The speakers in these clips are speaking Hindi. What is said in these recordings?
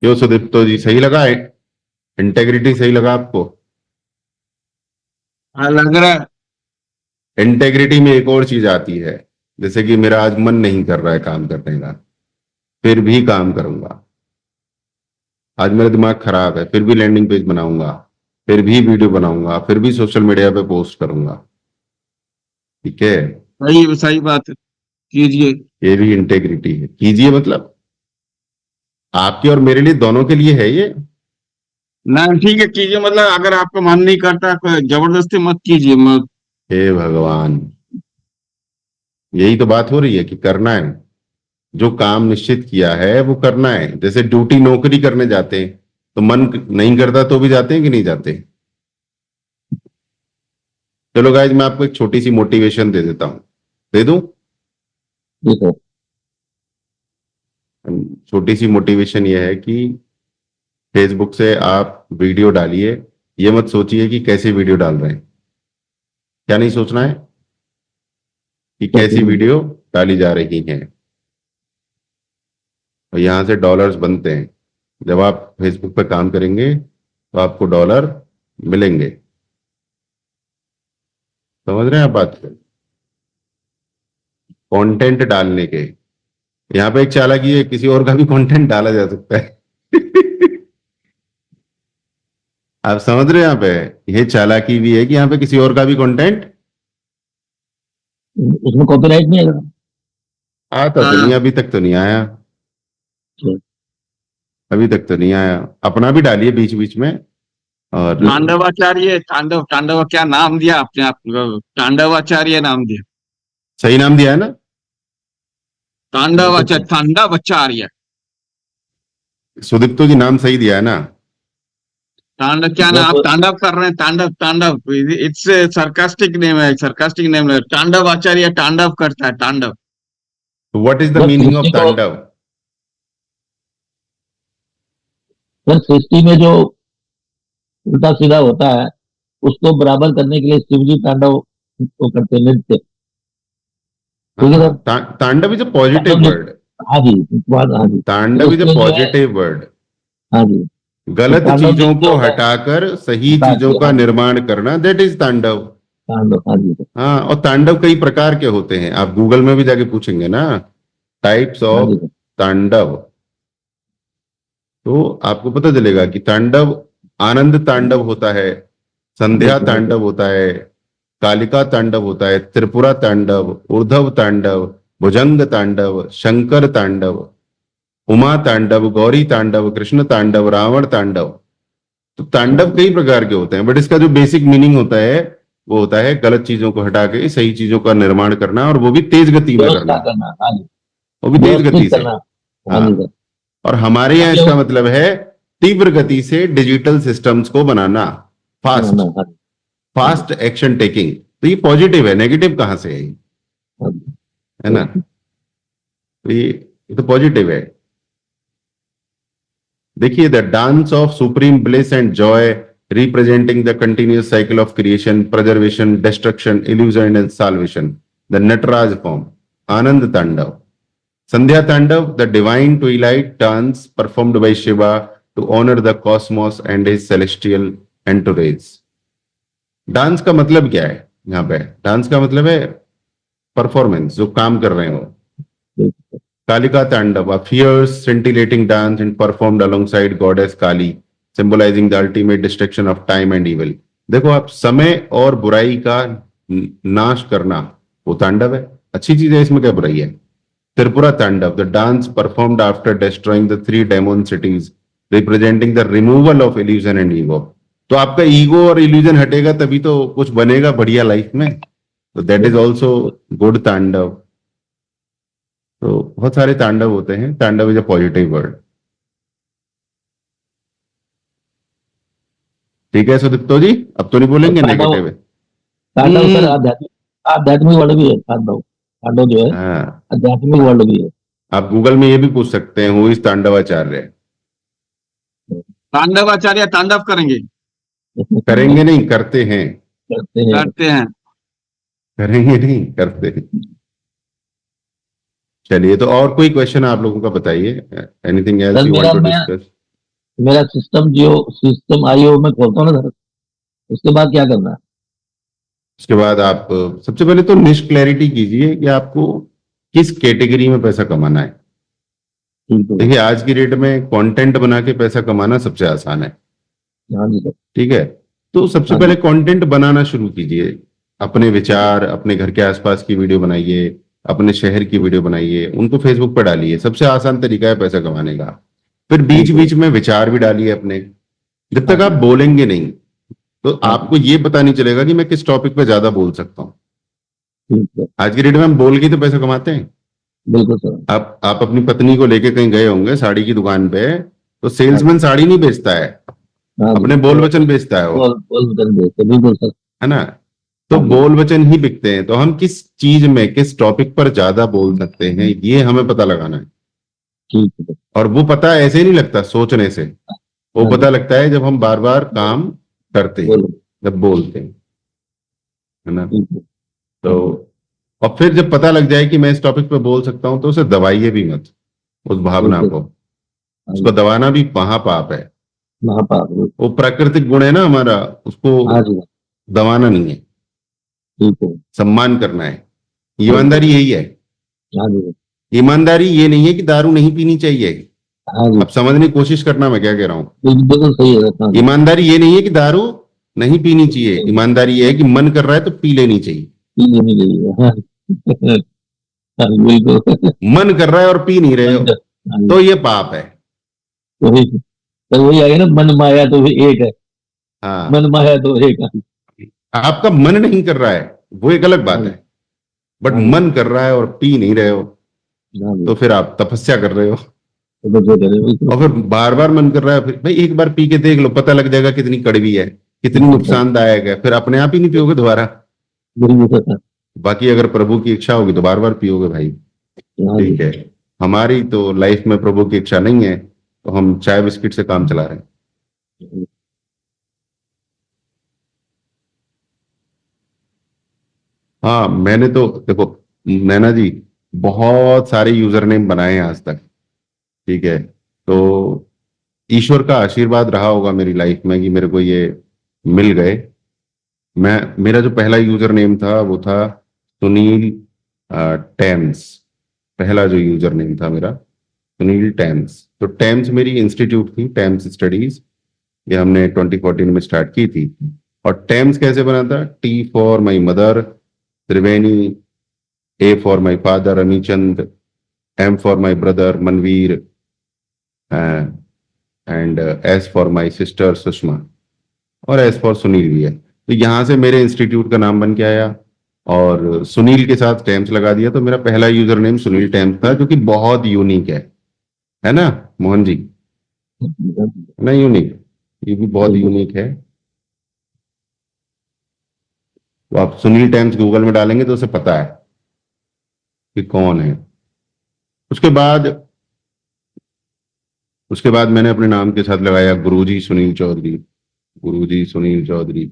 क्यों सुदीप्तो जी, सही लगा है? इंटेग्रिटी सही लगा आपको? हाँ, लग रहा है। इंटेग्रिटी में एक और चीज आती है, जैसे कि मेरा आज मन नहीं कर रहा है काम करने का, फिर भी काम करूंगा। आज मेरा दिमाग खराब है, फिर भी लैंडिंग पेज बनाऊंगा, फिर भी वीडियो बनाऊंगा, फिर भी सोशल मीडिया पे पोस्ट करूंगा। ठीक है? सही सही बात है, कीजिए। ये भी इंटेग्रिटी है। कीजिए मतलब आपके और मेरे लिए, दोनों के लिए है ये। ना ठीक है, कीजिए मतलब अगर आपका मन नहीं करता कोई जबरदस्ती मत कीजिए मत। हे भगवान, यही तो बात हो रही है कि करना है। जो काम निश्चित किया है वो करना है। जैसे ड्यूटी नौकरी करने जाते हैं, तो मन नहीं करता तो भी जाते हैं कि नहीं जाते? चलो गाइज, मैं आपको एक छोटी सी मोटिवेशन दे देता हूं। दे दूं? देखो, छोटी सी मोटिवेशन ये है कि फेसबुक से आप वीडियो डालिए। ये मत सोचिए कि कैसे वीडियो डाल रहे हैं। क्या नहीं सोचना है? कि कैसी वीडियो डाली जा रही है। और यहां से डॉलर्स बनते हैं। जब आप फेसबुक पे काम करेंगे तो आपको डॉलर मिलेंगे। समझ रहे हैं आप बात? कंटेंट डालने के यहाँ पे एक चालाकी है, किसी और का भी कंटेंट डाला जा सकता है। आप समझ रहे हैं? यहाँ पे ये चालाकी भी है कि यहाँ पे किसी और का भी कंटेंट उसमें कॉपीराइट नहीं आएगा। आता तो नहीं, अभी तक तो नहीं आया। अभी तक तो नहीं आया। अपना भी डालिए बीच बीच में। और तांडवाचार्य, तांडव तांडव क्या नाम दिया आपने? आप तांडवाचार्य नाम दिया। सही नाम दिया है ना? तांडवाचार्य, तांडवाचार्य। सुदीप्तो जी, नाम सही दिया है ना? तांडव क्या नाम? आप तांडव कर रहे हैं, तांडव तांडव। इट्स सरकास्टिक नेम है, सरकास्टिक नेम है। तांडव आचार्य तांडव करता है, तांडव। व्हाट इज द बस मीनिंग ऑफ सृष्टि को, तांडव? बस सृष्टि में जो उल्टा सीधा होता है उसको बराबर करने के लिए शिव जी तांडव वो करते हैं, नृत्य। ठीक है हाँ, सर। तांडव इज अ पॉजिटिव तांडव जो, वर्ड। हाँ जी, बात, हाँ जी, तो तांडव इज अ उसमें जो है, पॉजिटिव वर्ड। हाँ जी, तो गलत तांडव चीजों नृत्य को होता है। हटाकर सही हटा चीजों के, का हाँ जी, निर्माण करना, दैट इज तांडव। तांडव, हाँ जी, हाँ, और तांडव कई प्रकार के होते हैं, आप गूगल में भी जाके पूछेंगे ना, टाइप्स हाँ ऑफ जी, तांडव, तो आपको पता चलेगा कि तांडव, आनंद तांडव होता है, संध्या बिल्कुल बिल्कुल। तांडव होता है, कालिका तांडव होता है, त्रिपुरा तांडव, उर्धव तांडव, भुजंग तांडव, शंकर तांडव, उमा तांडव, गौरी तांडव, कृष्ण तांडव, रावण तांडव। तो अच्छा, तांडव कई प्रकार के होते हैं, बट इसका जो बेसिक मीनिंग होता है वो होता है गलत चीजों को हटा के सही चीजों का निर्माण करना, और वो भी तेज गति में व्यवस्था करना। करना, हाँ जी, वो भी तेज गति व्यवस्थित से। करना। हाँ जी हाँ, सर। और हमारे यहाँ अब इसका जो मतलब है तीव्र गति से डिजिटल सिस्टम्स को बनाना। बनाना, फास्ट, हाँ जी, हाँ जी, फास्ट एक्शन टेकिंग। तो ये पॉजिटिव है, नेगेटिव कहाँ से है ये? हाँ जी, है ना? तो ये तो पॉजिटिव है। देखिए, the dance of supreme bliss and Joy, representing the continuous cycle of creation, preservation, destruction, illusion and salvation, the Nataraj form, Anand Tandav. Sandhya Tandav, the divine twilight dance performed by Shiva to honor the cosmos and his celestial entourage. Dance का मतलब क्या है? यहाँ पे डांस का मतलब है परफॉर्मेंस, जो काम कर रहे हो। बिल्कुल। Kalika Tandav, a fierce, scintillating dance and performed alongside goddess Kali, symbolizing the ultimate destruction of time and evil. देखो आप, समय और बुराई का नाश करना, वो तांडव है। अच्छी चीज है, इसमें क्या बुराई है? Tripura Tandav, the dance performed after destroying the 3 demon cities, representing the removal of illusion and ego. तो आपका ईगो और इल्यूजन हटेगा तभी तो कुछ बनेगा बढ़िया लाइफ में। तो दैट इज ऑल्सो गुड तांडव। तो बहुत सारे तांडव होते हैं। तांडव इज अ पॉजिटिव वर्ड। ठीक है सुदीप्तो जी, अब तो नहीं और बोलेंगे तांडव, नेगेटिव है। तांडव सर हम्म। आध्यात्मिक, आध्यात्मिक वर्ड भी है। तांडव, तांडव जो है हाँ, आध्यात्मिक वर्ड भी है। आप गूगल में ये भी पूछ सकते हैं, हु इज तांडवाचार्य। तांडवाचार्य तांडव करेंगे, करेंगे नहीं, करते हैं। करते हैं। करते हैं। करेंगे नहीं, करते हैं। चलिए, तो और कोई क्वेश्चन आप लोगों का बताइए। Anything else sir you want मेरा, टू मैं डिस्कस? मेरा सिस्टम आईओ में खोलता हूँ ना सर, उसके बाद क्या करना है? उसके बाद आप सबसे पहले तो निश क्लैरिटी कीजिए कि आपको किस कैटेगरी में पैसा कमाना है। ठीक है। देखिए आज की डेट में कंटेंट बना के पैसा कमाना सबसे आसान है। हाँ जी सर। ठीक है, तो सबसे हाँ पहले जी। कंटेंट बनाना शुरू कीजिए। अपने विचार, अपने घर के आसपास की वीडियो बनाइए, अपने शहर की वीडियो बनाइए, उनको फेसबुक पर डालिए। सबसे आसान तरीका है पैसा कमाने का। फिर बीच ठीक है। बीच में विचार भी डालिए अपने। जब हाँ तक आप जी। बोलेंगे नहीं तो हाँ आपको जी। ये पता नहीं चलेगा कि मैं किस टॉपिक पे ज्यादा बोल सकता हूँ। ठीक है। आज की डेट में हम बोल के ही तो पैसा कमाते हैं। बिल्कुल सर। आप अपनी पत्नी को लेके कहीं गए होंगे साड़ी की दुकान पे, तो हाँ सेल्समैन जी। साड़ी नहीं बेचता है, हाँ जी। अपने बोल वचन बेचता है वो, बोल बदल देते, बिल्कुल सर। है ना। तो हाँ जी। बोल वचन ही बिकते हैं। तो हम किस चीज में, किस टॉपिक पर ज्यादा बोल सकते हैं, ये हमें पता लगाना है। ठीक है। और वो पता ऐसे ही नहीं लगता सोचने से, वो हाँ पता जी। लगता है जब हम बार बार काम करते हैं, बोलो। जब बोलते हैं, है ना। ठीक है। तो हाँ जी। और फिर जब पता लग जाए कि मैं इस टॉपिक पे बोल सकता हूं, तो उसे दबाइए भी मत, उस भावना बिल्कुल। को। हाँ उसको जी। दबाना भी महापाप है। महापाप, बिल्कुल। वो प्राकृतिक गुण है ना हमारा, उसको हाँ जी। दबाना नहीं है, ठीक है। सम्मान करना है। बिल्कुल। ईमानदारी यही है। हाँ जी। ईमानदारी ये नहीं है कि दारू नहीं पीनी चाहिए। हाँ जी। अब समझने की कोशिश करना मैं क्या कह रहा हूं। बिल्कुल सही है सर। हाँ जी। ईमानदारी ये नहीं है कि दारू नहीं पीनी चाहिए। ईमानदारी ये है कि मन कर रहा है तो पी लेनी चाहिए। पी लेनी चाहिए। हाँ। हाँ, बिल्कुल। मन कर रहा है और पी नहीं रहे हो, हाँ जी। तो ये पाप है। वही तो, वही आएगा ना, मन माया तो एक है। हाँ, मन माया तो एक है। आपका मन नहीं कर रहा है वो एक अलग हाँ बात जी। है, बट हाँ जी। मन कर रहा है और पी नहीं रहे हो, हाँ तो जी। फिर आप तपस्या कर रहे हो। तो बस ये करें, और फिर बार बार मन कर रहा है, फिर भाई एक बार पी के देख लो, पता लग जाएगा कितनी कड़वी है, कितनी बिल्कुल। नुकसानदायक है, फिर अपने आप ही नहीं पियोगे दोबारा। बिल्कुल सर। बाकी अगर प्रभु की इच्छा होगी तो बार बार पियोगे भाई। हाँ जी। ठीक है, हमारी तो लाइफ में प्रभु की इच्छा नहीं है, तो हम चाय बिस्किट से काम चला रहे हैं। हाँ, मैंने तो देखो नैना जी, बहुत सारे यूजर नेम बनाए हैं आज तक। ठीक है, तो ईश्वर का आशीर्वाद रहा होगा मेरी लाइफ में कि मेरे को ये मिल गए। मैं, मेरा जो पहला यूजर नेम था वो था सुनील टेम्स। पहला जो यूजर नेम था मेरा सुनील टेम्स। तो टेम्स मेरी इंस्टीट्यूट थी, टेम्स स्टडीज। ये हमने 2014 में स्टार्ट की थी। और टेम्स कैसे बना था? T for my mother Triveni, A for my father Amichand, M for my brother Manveer, and S for my sister Sushma, और एस फॉर सुनील भी है। तो यहां से मेरे इंस्टीट्यूट का नाम बन के आया, और सुनील के साथ टेम्स लगा दिया, तो मेरा पहला यूजर नेम सुनील टेम्स था, जो कि बहुत यूनिक है ना मोहन जी, है ना यूनिक। ये भी बहुत बिल्कुल। यूनिक है। तो आप सुनील टेम्स गूगल में डालेंगे तो उसे पता है कि कौन है। उसके बाद उसके बाद मैंने अपने नाम के साथ लगाया गुरुजी सुनील चौधरी। गुरुजी सुनील चौधरी,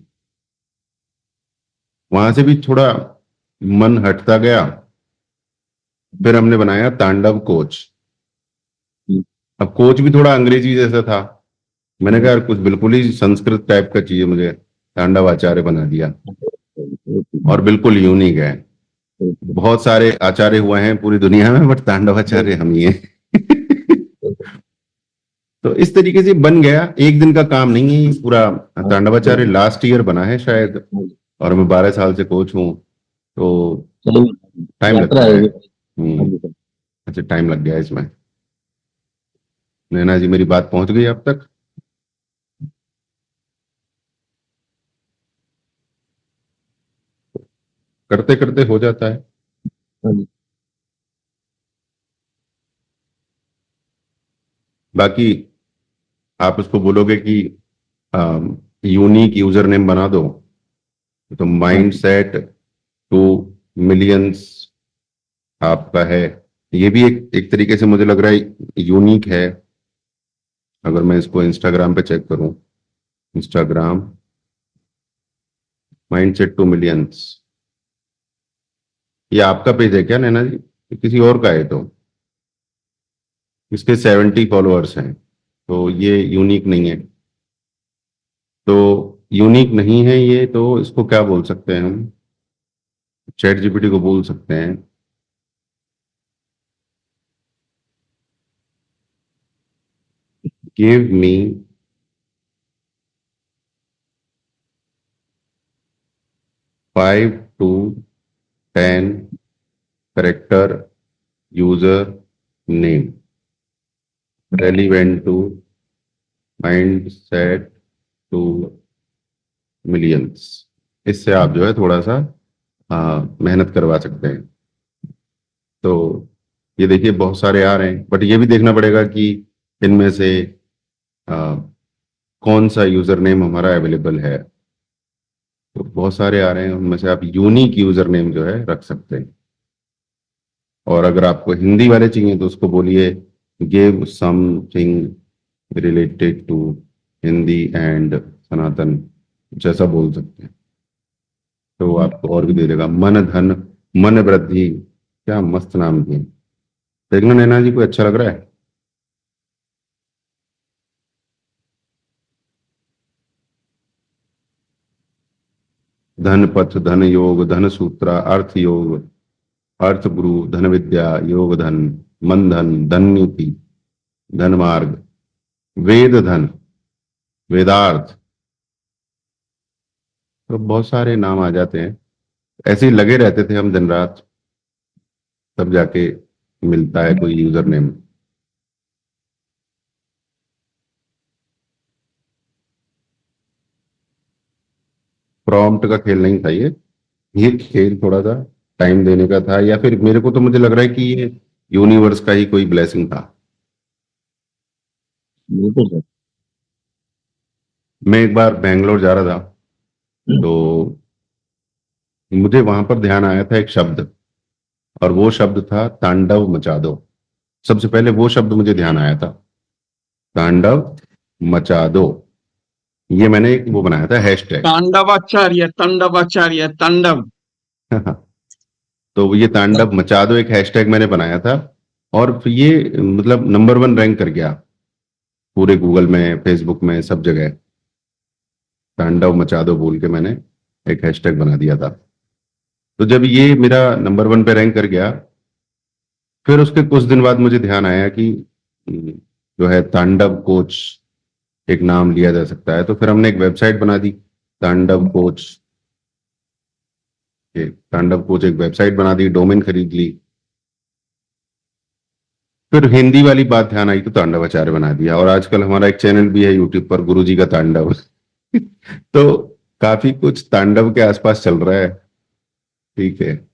वहां से भी थोड़ा मन हटता गया। फिर हमने बनाया तांडव कोच। अब कोच भी थोड़ा अंग्रेजी जैसा था। मैंने कहा यार कुछ बिल्कुल ही संस्कृत टाइप का चाहिए मुझे, तांडव आचार्य बना दिया। और बिल्कुल यूनिक है। बहुत सारे आचार्य हुए हैं पूरी दुनिया में, बट तांडव आचार्य हम ही हैं। तो इस तरीके से बन गया। एक दिन का काम नहीं है ये पूरा। तांडवाचार्य लास्ट ईयर बना है शायद, और मैं 12 साल से कोच हूँ, तो चलो, टाइम यात्रा लगता है है। ये। हाँ जी सर। अच्छा, टाइम लग गया इसमें। नैना जी मेरी बात पहुंच गई आप तक? करते करते हो जाता है। हाँ जी। बाकी आप उसको बोलोगे कि यूनिक यूजर नेम बना दो, तो हाँ माइंड जी। सेट टू मिलियंस आपका है। ये भी एक तरीके से मुझे लग रहा है यूनिक है। अगर मैं इसको इंस्टाग्राम पे चेक करूं, Instagram mind set to millions, ये आपका पेज है क्या नैना जी? ये किसी और का है? तो इसके 70 फॉलोअर्स हैं। तो ये यूनिक नहीं है। तो यूनिक नहीं है ये, तो इसको क्या बोल सकते हैं हम? चैट जीपीटी को बोल सकते हैं give me 5 to 10 character user name relevant to mindset to millions। इससे आप जो है थोड़ा सा मेहनत करवा सकते हैं। तो ये देखिए बहुत सारे आ रहे हैं, बट ये भी देखना पड़ेगा कि इनमें से आ, कौन सा यूजर नेम हमारा अवेलेबल है। तो बहुत सारे आ रहे हैं, उनमें से आप यूनिक यूजर नेम जो है रख सकते हैं। और अगर आपको हिंदी वाले चाहिए तो उसको बोलिए give something related to Hindi and Sanatan, कुछ ऐसा बोल सकते हैं। तो वो आपको और भी दे देगा। मन धन मन वृद्धि, क्या मस्त नाम दिए। देखना नैना जी, कोई अच्छा लग रहा है? धन पथ, धन योग, धन सूत्रा, अर्थ योग, अर्थ गुरु, धन विद्या, योग धन, मन धन, धन्युति, धन मार्ग, वेद धन, वेदार्थ। तो बहुत सारे नाम आ जाते हैं। ऐसे ही लगे रहते थे हम दिन रात, तब जाके मिलता है कोई यूजर नेम। प्रॉम्प्ट का खेल नहीं था ये खेल थोड़ा सा टाइम देने का था, या फिर मेरे को तो मुझे लग रहा है कि ये यूनिवर्स का ही कोई ब्लेसिंग था। बिल्कुल सर। मैं एक बार बेंगलोर जा रहा था, तो मुझे वहां पर ध्यान आया था एक शब्द, और वो शब्द था तांडव मचा दो। सबसे पहले वो शब्द मुझे ध्यान आया था, तांडव मचा दो। ये मैंने एक वो बनाया था हैशटैग। तांडवाचार्य तांडव। तो ये तांडव मचा दो एक हैशटैग मैंने बनाया था, और फिर ये मतलब नंबर 1 रैंक कर गया पूरे गूगल में, फेसबुक में, सब जगह। तांडव मचा दो बोल के मैंने एक हैशटैग बना दिया था। तो जब ये मेरा नंबर 1 पे रैंक कर गया, फिर उसके कुछ दिन बाद मुझे ध्यान आया कि जो है तांडव कोच एक नाम लिया जा सकता है। तो फिर हमने एक वेबसाइट बना दी, तांडव कोच। तांडव कोच एक वेबसाइट बना दी, डोमेन खरीद ली। फिर हिंदी वाली बात ध्यान आई तो तांडवाचार्य बना दिया, और आजकल हमारा एक चैनल भी है यूट्यूब पर, गुरुजी का तांडव। तो काफी कुछ तांडव के आसपास चल रहा है। ठीक है,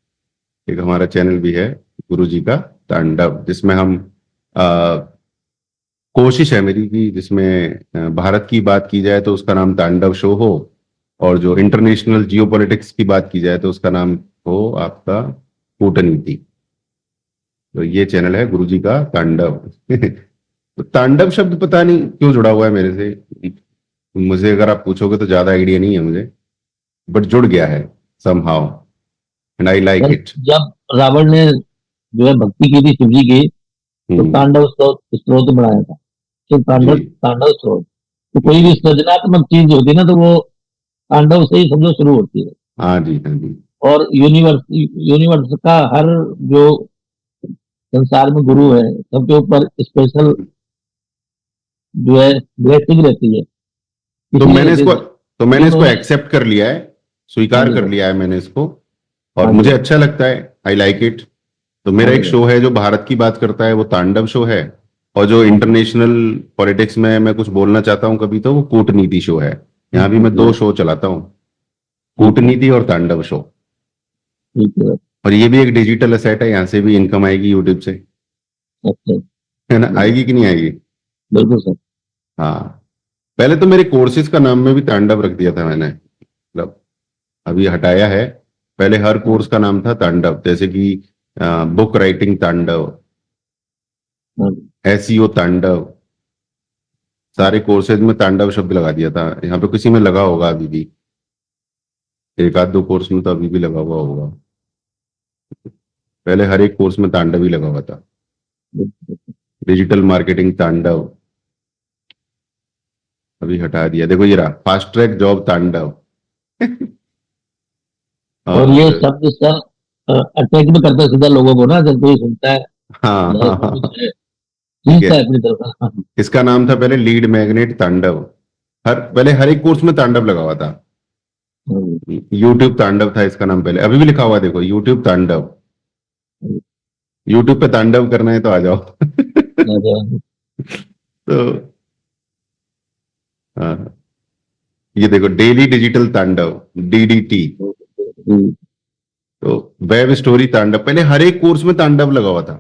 एक हमारा चैनल भी है गुरुजी का तांडव, जिसमें हम कोशिश है मेरी कि जिसमें भारत की बात की जाए तो उसका नाम तांडव शो हो, और जो इंटरनेशनल जियोपॉलिटिक्स की बात की जाए तो उसका नाम हो आपका कूटनीति। तो ये चैनल है गुरुजी का तांडव। तो तांडव शब्द पता नहीं क्यों जुड़ा हुआ है मेरे से। मुझे अगर आप पूछोगे तो ज्यादा आइडिया नहीं है मुझे, बट जुड़ गया है somehow, and I like sir, it. जब रावण ने जो है भक्ति की थी शिव जी की, तो तांडव स्त्रोत बनाया था। तो तांडव जी तांडव स्त्रोत, तो कोई भी सृजनात्मक चीज होती है ना, तो वो तांडव से ही समझो शुरू होती है। हाँ जी, हाँ जी। और यूनिवर्स का हर जो संसार में गुरु है, सबके ऊपर स्पेशल जो है ब्लेसिंग रहती है। तो इसलिए मैंने इसको तो मैंने इसको उन्होंने एक्सेप्ट कर लिया है, हाँ स्वीकार जी कर सर, लिया है मैंने इसको, और हाँ मुझे जी, अच्छा लगता है, आई लाइक इट। तो हाँ मेरा जी एक सर, शो है जो भारत की बात करता है, वो तांडव शो है। और जो हाँ जी, इंटरनेशनल पॉलिटिक्स में मैं कुछ बोलना चाहता हूँ कभी, तो वो कूटनीति शो है। यहाँ भी मैं 2 शो चलाता हूँ, ठीक है, कूटनीति और तांडव शो। ठीक है, और ये भी एक डिजिटल असेट है, यहाँ से भी इनकम आएगी यूट्यूब से, अच्छा, है ना? आएगी कि नहीं आएगी? बिल्कुल सर। हाँ। पहले तो मेरे कोर्सेज का नाम में भी तांडव रख दिया था मैंने, मतलब अभी हटाया है। पहले हर कोर्स का नाम था तांडव, जैसे कि बुक राइटिंग तांडव, हाँ जी, एसईओ तांडव, सारे कोर्सेज में तांडव शब्द लगा दिया था। यहाँ पे किसी में लगा होगा अभी भी, एक आध 2 कोर्स में तो अभी भी लगा हुआ होगा। पहले हर एक कोर्स में तांडव ही लगा हुआ था। बिल्कुल, डिजिटल मार्केटिंग तांडव, अभी हटा दिया, देखो ये रहा फास्ट ट्रैक जॉब तांडव। और ये शब्द सर अटैक भी करता है सीधा लोगों को ना, जब कोई सुनता है हाँ या हाँ इसमें हाँ, कुछ है, ठीक खींचता है। है अपनी तरफ। इसका नाम था पहले लीड मैग्नेट तांडव। पहले हर एक कोर्स में तांडव लगा हुआ था। यूट्यूब तांडव था इसका नाम पहले, अभी भी लिखा हुआ है, देखो यूट्यूब तांडव। यूट्यूब पे तांडव करना है तो आ जाओ। तो हाँ, ये देखो डेली डिजिटल तांडव, डीडीटी। तो वेब स्टोरी तांडव, पहले हर एक कोर्स में तांडव लगा हुआ था।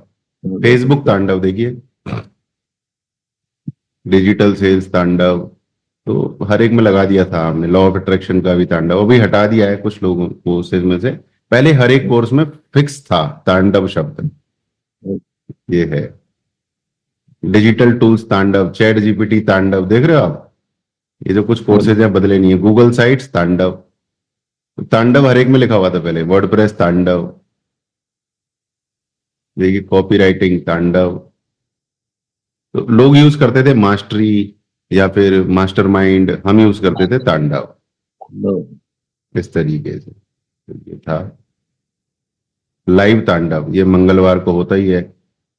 फेसबुक तांडव देखिए, डिजिटल सेल्स तांडव, तो हर एक में लगा दिया था हमने। लॉ ऑफ अट्रैक्शन का भी तांडव अभी हटा दिया है कुछ लोगों कोर्सेज में से। पहले हर एक कोर्स में फिक्स था तांडव शब्द। ये है डिजिटल टूल्स तांडव, चैट जीपीटी तांडव, देख रहे हो आप? ये जो कुछ कोर्सेज हैं बदले नहीं है। गूगल साइट्स तांडव, तांडव हर एक में लिखा हुआ था पहले। वर्डप्रेस तांडव, देखिए कॉपी राइटिंग तांडव। तो लोग यूज करते थे मास्टरी या फिर मास्टरमाइंड, हम यूज करते थे तांडव इस तरीके से। ये था लाइव तांडव, ये मंगलवार को होता ही है,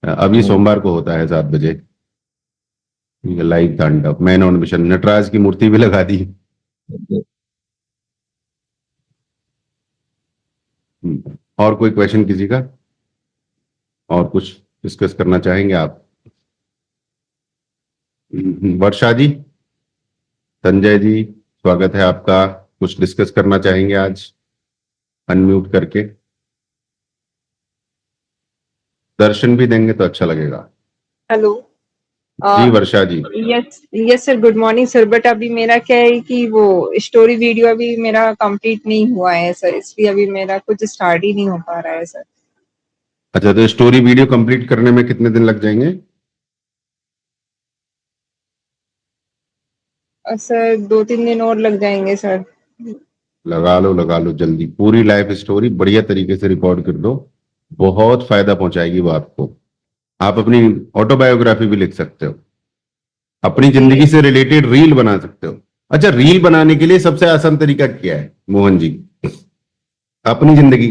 अभी सोमवार को होता है 7 बजे। ये लाइव तांडव, मैन ऑन मिशन, नटराज की मूर्ति भी लगा दी। और कोई क्वेश्चन किसी का? और कुछ डिस्कस करना चाहेंगे आप? वर्षा जी, संजय जी, स्वागत है आपका। कुछ डिस्कस करना चाहेंगे आज अनम्यूट करके? दर्शन भी देंगे तो अच्छा लगेगा। हेलो। जी Varsha ji. Yes yes sir, good morning sir. But अभी मेरा क्या है कि वो स्टोरी वीडियो अभी मेरा कंप्लीट नहीं हुआ है सर, इसलिए अभी मेरा कुछ स्टार्ट ही नहीं हो पा रहा है सर। अच्छा, तो स्टोरी वीडियो कंप्लीट करने में कितने दिन लग जाएंगे? सर 2-3 दिन और लग जाएंगे सर। लगा लो जल्दी। पूरी लाइफ स्टोरी बढ़िया तरीके से रिकॉर्ड कर दो, बहुत फायदा पहुंचाएगी वो आपको। आप अपनी ऑटोबायोग्राफी भी लिख सकते हो, अपनी जिंदगी से रिलेटेड रील बना सकते हो। अच्छा, रील बनाने के लिए सबसे आसान तरीका क्या है मोहन जी? अपनी जिंदगी।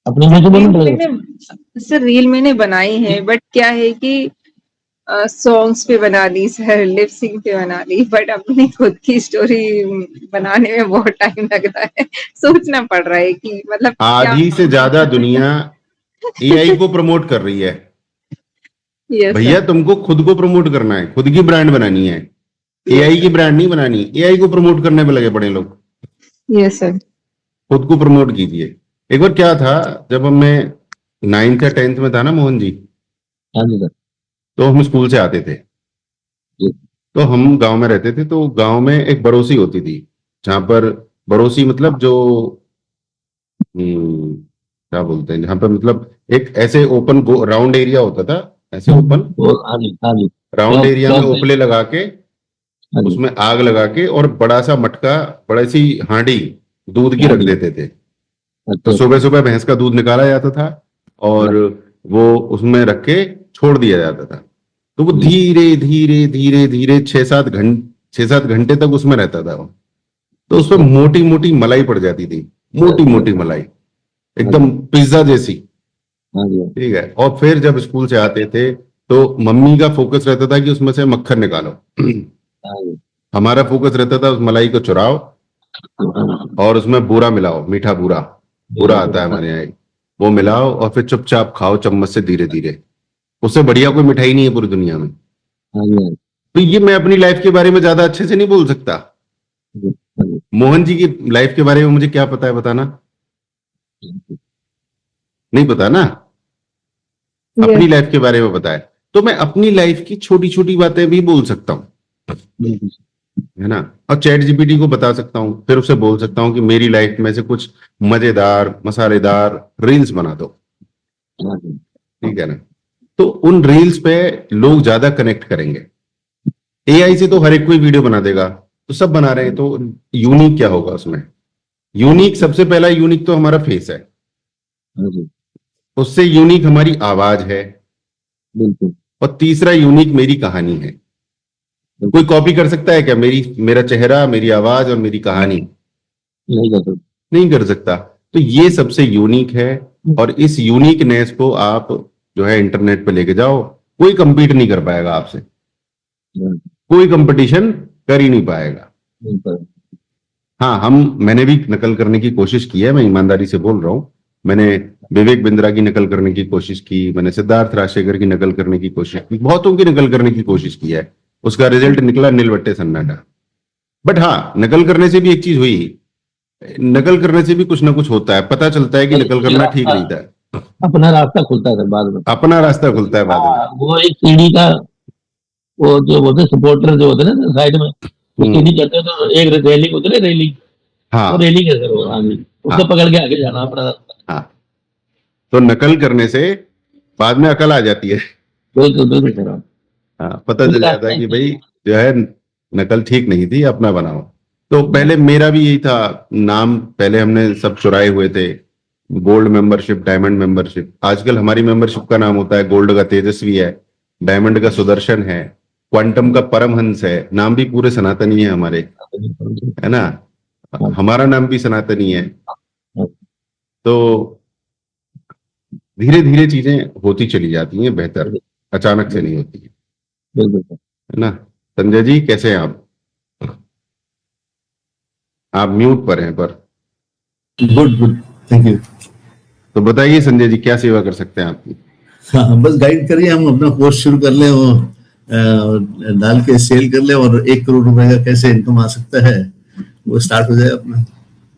अपने में तो बोलना पड़ेगा। सर रील मैंने बनाई है, बट क्या है कि सॉन्ग्स पे बना दी सर, लिप सिंग पे बना दी, बट अपनी खुद की स्टोरी बनाने में बहुत टाइम लगता है। सोचना पड़ रहा है कि मतलब आधी से ज्यादा दुनिया एआई को प्रमोट कर रही है। यस भैया सर। तुमको खुद को प्रमोट करना है, खुद की ब्रांड बनानी है, एआई की ब्रांड नहीं बनानी। एआई को प्रमोट करने में लगे पड़े लोग, यस सर। खुद को प्रमोट कीजिए। एक बार क्या था, जब हम मैं 9th या 10th में था ना मोहन जी, हाँ जी सर। तो हम स्कूल से आते थे, जी। तो हम गांव में रहते थे। तो गांव में एक बड़ोसी होती थी, जहां पर बड़ोसी मतलब जो क्या बोलते हैं, जहां पर मतलब एक ऐसे ओपन राउंड एरिया होता था, ऐसे ओपन हाँ जी, हाँ जी। राउंड एरिया में चौक पे। उपले लगा के, हाँ जी। उसमें आग लगा के, और बड़ा सा मटका, बड़ी सी हांडी दूध की हाँ रख जी। देते थे। तो अच्छा। सुबह सुबह भैंस का दूध निकाला जाता था और वो उसमें रख के छोड़ दिया जाता था। तो वो धीरे धीरे धीरे धीरे 6-7 घंटे तक उसमें रहता था वो। तो उसमें मोटी मोटी मलाई पड़ जाती थी, मोटी मोटी मलाई, एकदम पिज्जा जैसी। हाँ जी। ठीक है। और फिर जब स्कूल से आते थे तो मम्मी का फोकस रहता था कि उसमें से मक्खन निकालो। हाँ जी। हमारा फोकस रहता था उस मलाई को चुराओ और उसमें बूरा मिलाओ, मीठा बूरा, बूरा आता है हमारे यहाँ, वो मिलाओ और फिर चुपचाप खाओ चम्मच से धीरे धीरे। उससे बढ़िया कोई मिठाई नहीं है पूरी दुनिया में। हाँ जी। हाँ तो ये मैं अपनी लाइफ के बारे में ज्यादा अच्छे से नहीं बोल सकता। जी। हाँ जी। मोहन जी की लाइफ के बारे में मुझे क्या पता है, बताना? नहीं पता ना। अपनी लाइफ के बारे में बताए तो मैं अपनी लाइफ की छोटी छोटी बातें भी बोल सकता हूँ, बिल्कुल। है ना। और चैट जीपीटी को बता सकता हूँ, फिर उसे बोल सकता हूँ कि मेरी लाइफ में से कुछ मजेदार मसालेदार रील्स बना दो। हाँ जी। ठीक है ना। तो उन रील्स पे लोग ज्यादा कनेक्ट करेंगे। एआई से तो हर एक कोई वीडियो बना देगा, तो सब बना रहे हैं, तो यूनिक क्या होगा उसमें? यूनिक, सबसे पहला यूनिक तो हमारा फेस है, हाँ जी। उससे यूनिक हमारी आवाज है, बिल्कुल। और तीसरा यूनिक मेरी कहानी है। कोई कॉपी कर सकता है क्या मेरा चेहरा, मेरी आवाज और मेरी कहानी? नहीं कर सकते। नहीं कर सकता। तो ये सबसे यूनिक है, और इस यूनिकनेस को आप जो है इंटरनेट पे लेके जाओ, कोई compete नहीं कर पाएगा आपसे, नहीं कोई कंपटीशन कर ही नहीं पाएगा। नहीं कर सकते। हाँ, मैंने भी नकल करने की कोशिश की है, मैं ईमानदारी से बोल रहा हूँ। मैंने विवेक बिंद्रा की नकल करने की कोशिश की, मैंने सिद्धार्थ राजशेखर की नकल करने की कोशिश की, बहुतों की नकल करने की कोशिश की है। उसका रिजल्ट निकला नीलवट्टे सन्नाटा। बट हाँ, नकल करने से भी एक चीज हुई, नकल करने से भी कुछ ना कुछ होता है, पता चलता है कि नकल करना ठीक नहीं था। अपना रास्ता खुलता है सर बाद में। अपना रास्ता खुलता है बाद में। हाँ, वो एक सीढ़ी का, वो जो बोलते सपोर्टर जो होते हैं ना साइड में, वो सीढ़ी करते हैं तो एक रेलिंग होती है ना, रेलिंग, हाँ वो रेलिंग है सर वो। हाँ जी, उसको पकड़ के आगे जाना अपना रास्ता। हाँ। तो नकल करने से बाद में अकल आ जाती है। बिल्कुल बिल्कुल सर। हाँ, पता चल जाता है कि भाई जो है नकल ठीक नहीं थी, अपना बनाओ। तो पहले मेरा भी यही था नाम, पहले हमने सब चुराए हुए थे, गोल्ड मेंबरशिप, डायमंड मेंबरशिप। आजकल हमारी मेंबरशिप का नाम होता है, गोल्ड का तेजस्वी है, डायमंड का सुदर्शन है, क्वांटम का परमहंस है। नाम भी पूरे सनातनी है हमारे, है ना? हमारा नाम भी सनातनी है। तो धीरे धीरे चीजें होती चली जाती हैं बेहतर, अचानक से नहीं होती है बिल्कुल ना? संजय जी कैसे हैं आप? आप म्यूट पर हैं पर। Good good, thank you. तो बताइए संजय जी, क्या सेवा कर सकते हैं आपकी? हाँ, बस गाइड करिए, हम अपना कोर्स शुरू कर लें और डाल के सेल कर लें, और 1 करोड़ रुपए का कैसे इनकम आ सकता है वो स्टार्ट हो जाए अपना।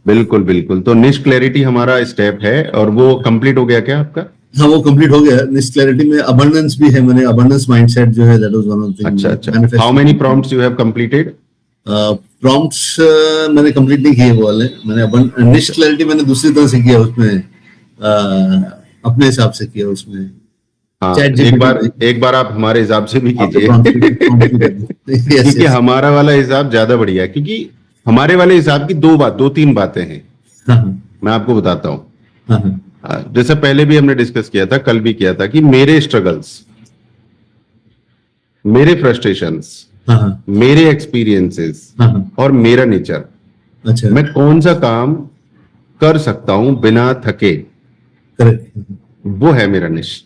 बिल्कुल बिल्कुल। तो निश क्लैरिटी हमारा स्टेप है, और वो कंप्लीट हो गया क्या आपका? हाँ, वो कंप्लीट हो गया। निश क्लैरिटी में अबंडेंस भी है, मैंने अबंडेंस माइंडसेट जो है, that was one of the अच्छा अच्छा। How many prompts you have completed? Prompts मैंने कंप्लीट नहीं किए वो वाले। मैंने निश क्लैरिटी मैंने दूसरी तरह से किया, उसमें अपने हिसाब से किया उसमें। हाँ, ChatGPT एक बार आप हमारे हिसाब से भी कीजिए, Yes, क्योंकि yes. हमारा वाला हिसाब ज्यादा बढ़िया है। क्योंकि हमारे वाले हिसाब की दो तीन बातें हैं, हाँ हाँ मैं आपको बताता हूँ। हाँ हाँ जैसे पहले भी हमने डिस्कस किया था, कल भी किया था, कि मेरे स्ट्रगल्स, मेरे फ्रस्ट्रेशंस, हाँ हाँ मेरे एक्सपीरियंसेस हाँ हाँ, और मेरा नेचर, अच्छा, मैं कौन सा काम कर सकता हूं बिना थके, करेक्ट, वो है मेरा निश।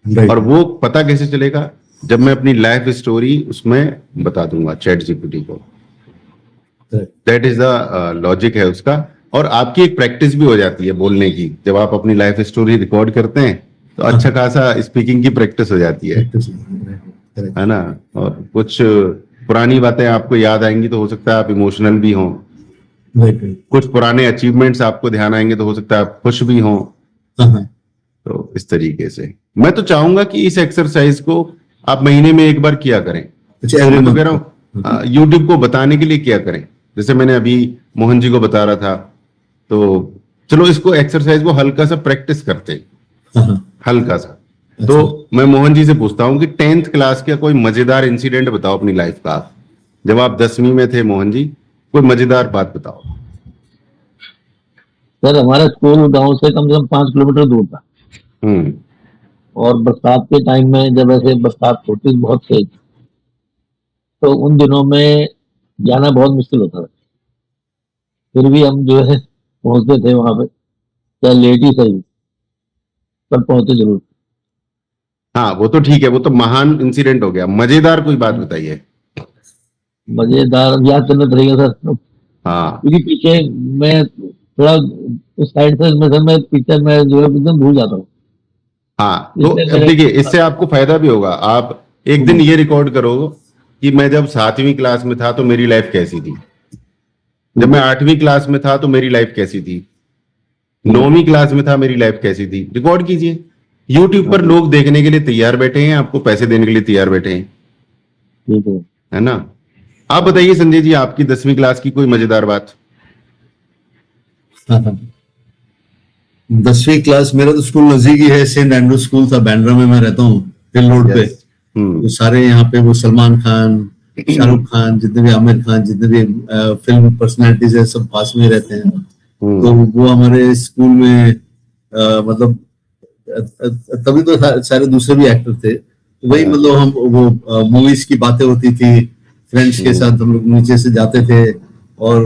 राइट, और वो पता कैसे चलेगा? जब मैं अपनी लाइफ स्टोरी उसमें बता दूंगा चैट जीपीटी को। Correct, that is the logic है उसका। और आपकी एक प्रैक्टिस भी हो जाती है बोलने की। जब आप अपनी लाइफ स्टोरी रिकॉर्ड करते हैं तो अच्छा खासा स्पीकिंग की प्रैक्टिस हो जाती है करेक्ट, ना? और कुछ पुरानी बातें आपको याद आएंगी तो हो सकता है आप इमोशनल भी हों, राइट, राइट, कुछ पुराने अचीवमेंट्स आपको ध्यान आएंगे तो हो सकता है आप खुश भी हों। हाँ हाँ, तो इस तरीके से मैं तो चाहूंगा कि इस एक्सरसाइज को आप महीने में एक बार किया करें। अच्छा, एवरी मैं तो मंथ, कह रहा हूँ यूट्यूब को बताने के लिए किया करें। जैसे मैंने अभी मोहन जी को बता रहा था, तो चलो इसको एक्सरसाइज को हल्का सा प्रैक्टिस करते हैं, हाँ हाँ, हल्का सा। तो मैं मोहन जी से पूछता हूँ कि 10th क्लास का कोई मजेदार इंसिडेंट बताओ अपनी लाइफ का। जब आप 10वीं में थे मोहन जी, कोई मजेदार बात बताओ। सर हमारा स्कूल गांव से कम 5 किलोमीटर दूर था, हम्म। और बरसात के टाइम में जब ऐसे बरसात होती बहुत तेज, तो उन दिनों में जाना बहुत मुश्किल होता था। फिर भी हम जो है पहुंचते थे वहां पे, चाहे लेट ही सही, पर पहुंचे जरूर। हाँ, वो तो ठीक है, वो तो महान इंसिडेंट हो गया। मजेदार कोई बात बताइए। मजेदार याद करना पड़ेगा सर, हाँ क्योंकि पीछे मैं थोड़ा उस साइड से मैं पीछे मैं जो है एकदम भूल जाता हूँ। हाँ। तो इसलिए अब मेरे देखिए, इससे आपको फायदा भी होगा। आप एक दिन ये रिकॉर्ड करो कि मैं जब 7वीं क्लास में था तो मेरी लाइफ कैसी थी, जब मैं 8वीं क्लास में था तो मेरी लाइफ कैसी थी, 9वीं क्लास में था मेरी लाइफ कैसी थी। रिकॉर्ड कीजिए। यूट्यूब पर लोग देखने के लिए तैयार बैठे हैं, आपको पैसे देने के लिए तैयार बैठे हैं, ठीक है। है ना? आप बताइए संजय जी, आपकी 10वीं क्लास की कोई मजेदार बात। हाँ हाँ। 10वीं क्लास मेरा तो स्कूल नजदीक ही है, सेंट एंड्रू स्कूल था, बैंड्रा में मैं रहता हूँ, हिल रोड पे। तो सारे यहाँ पे वो सलमान खान, शाहरुख खान, जितने भी आमिर खान, जितने भी फिल्म पर्सनैलिटीज है, सब पास में रहते हैं। तो वो हमारे स्कूल में मतलब तभी तो सारे दूसरे भी एक्टर थे, वही मतलब हम वो मूवीज की बातें होती थी, फ्रेंड्स के साथ हम लोग नीचे से जाते थे, और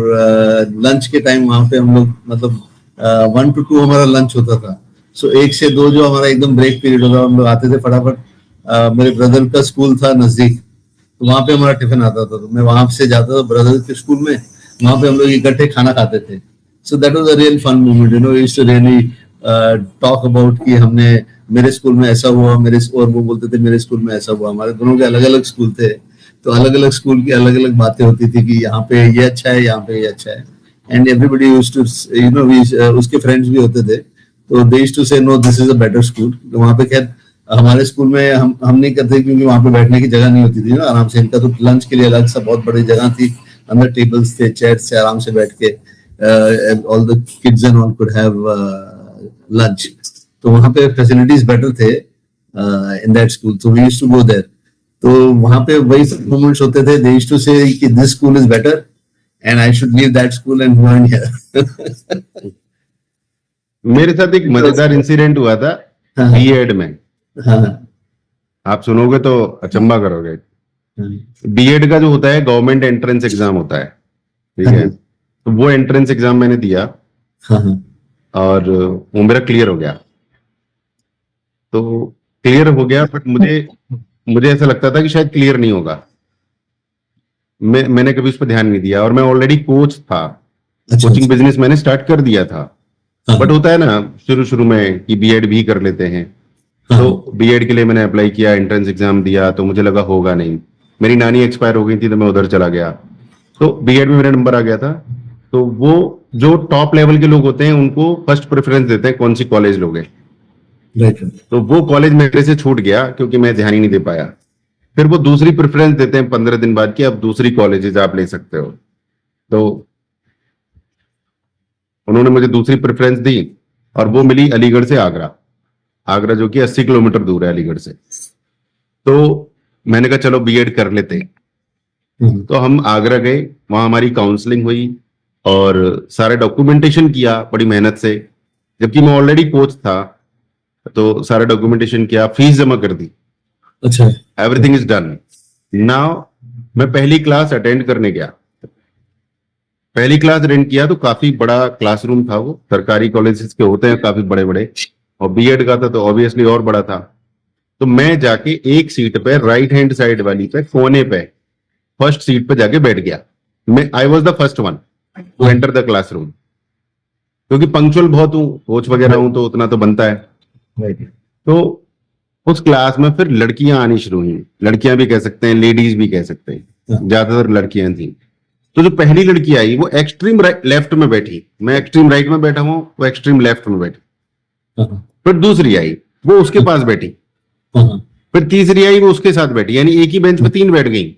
लंच के टाइम वहां पे हम लोग मतलब 1 to 2 हमारा लंच होता था। सो 1 से 2 जो हमारा एकदम ब्रेक पीरियड होता, हम लोग आते थे फटाफट। मेरे ब्रदर का स्कूल था नजदीक, तो वहां पे हमारा टिफिन आता था, तो मैं वहां से जाता था ब्रदर के स्कूल में, वहां पे हम लोग इकट्ठे खाना खाते थे। So that was a real fun moment, you know, used to really talk about कि हमने मेरे स्कूल में ऐसा हुआ, और वो बोलते थे मेरे स्कूल में ऐसा हुआ। हमारे दोनों के अलग अलग स्कूल थे, तो अलग अलग स्कूल की अलग अलग बातें होती थी कि यहाँ पे ये अच्छा है, यहाँ पे ये अच्छा है। And everybody used to, you know, उसके फ्रेंड्स भी होते थे, तो they used to say no this is a better school. तो वहाँ पे खैर हमारे स्कूल में हम नहीं करते, क्योंकि वहाँ पे बैठने की जगह नहीं होती थी ना आराम से। इनका तो लंच के लिए अलग सा बहुत बड़ी जगह थी, अंदर टेबल्स थे, चेयर्स थे, आराम से बैठ के all the kids and all could have lunch. तो वहाँ पे फैसिलिटीज बेटर थे in that school, so we used to go there। तो वहाँ पे वही मोमेंट्स होते थे, they used to say कि this school is better and I should leave that school and join here। मेरे साथ एक मजेदार इंसिडेंट हुआ था बीएड में। हाँ आप सुनोगे तो अचंभा करोगे। बीएड का जो होता है गवर्नमेंट एंट्रेंस एग्जाम होता है, ठीक है। तो वो एंट्रेंस एग्जाम मैंने दिया और वो मेरा क्लियर हो गया। तो क्लियर हो गया, बट मुझे ऐसा लगता था कि शायद क्लियर नहीं होगा। मैंने कभी उस पर ध्यान नहीं दिया, और मैं ऑलरेडी कोच था, कोचिंग बिजनेस मैंने स्टार्ट कर दिया था। बट होता है ना शुरू शुरू में कि बीएड भी कर लेते हैं, तो बीएड के लिए मैंने अप्लाई किया, एंट्रेंस एग्जाम दिया, तो मुझे लगा होगा नहीं। मेरी नानी एक्सपायर हो गई थी, तो मैं उधर चला गया, तो बीएड में मेरा नंबर आ गया था। तो वो जो टॉप लेवल के लोग होते हैं उनको फर्स्ट प्रेफरेंस देते हैं कौन सी कॉलेज लोगे। तो वो कॉलेज मेरे से छूट गया क्योंकि मैं ध्यान ही नहीं दे पाया। फिर वो दूसरी प्रेफरेंस देते हैं 15 दिन बाद कि अब दूसरी कॉलेजेस आप ले सकते हो। तो उन्होंने मुझे दूसरी प्रेफरेंस दी, और वो मिली अलीगढ़ से आगरा। आगरा जो कि 80 किलोमीटर दूर है अलीगढ़ से। तो मैंने कहा चलो बीएड कर लेते हैं। तो हम आगरा गए, वहां हमारी काउंसलिंग हुई और सारे डॉक्यूमेंटेशन किया बड़ी मेहनत से, जबकि मैं ऑलरेडी कोच था। तो सारा डॉक्यूमेंटेशन किया, फीस जमा कर दी, अच्छा, एवरीथिंग इज डन। नाउ मैं पहली क्लास अटेंड करने गया। पहली क्लास अटेंड किया तो काफी बड़ा क्लासरूम था, वो सरकारी कॉलेजेस के होते हैं काफी बड़े बड़े, और बीएड का था तो ऑब्वियसली और बड़ा था। तो मैं जाके एक सीट पे राइट हैंड साइड वाली पे कोने पे फर्स्ट सीट पे जाके बैठ गया। मैं I was the first one two enter the classroom, क्योंकि पंक्चुअल बहुत हूँ, कोच वगैरह हूं, तो उतना तो बनता है। तो उस क्लास में फिर लड़कियां आनी शुरू हुई। लड़कियां भी कह सकते हैं, लेडीज भी कह सकते हैं, ज्यादातर लड़कियां थी। तो जो पहली लड़की आई वो एक्सट्रीम लेफ्ट में बैठी, मैं एक्सट्रीम राइट में बैठा हूं, वो एक्सट्रीम लेफ्ट में बैठी। फिर दूसरी आई, वो उसके पास बैठी। फिर तीसरी आई, वो उसके साथ बैठी, यानी एक ही बेंच पे 3 बैठ गई।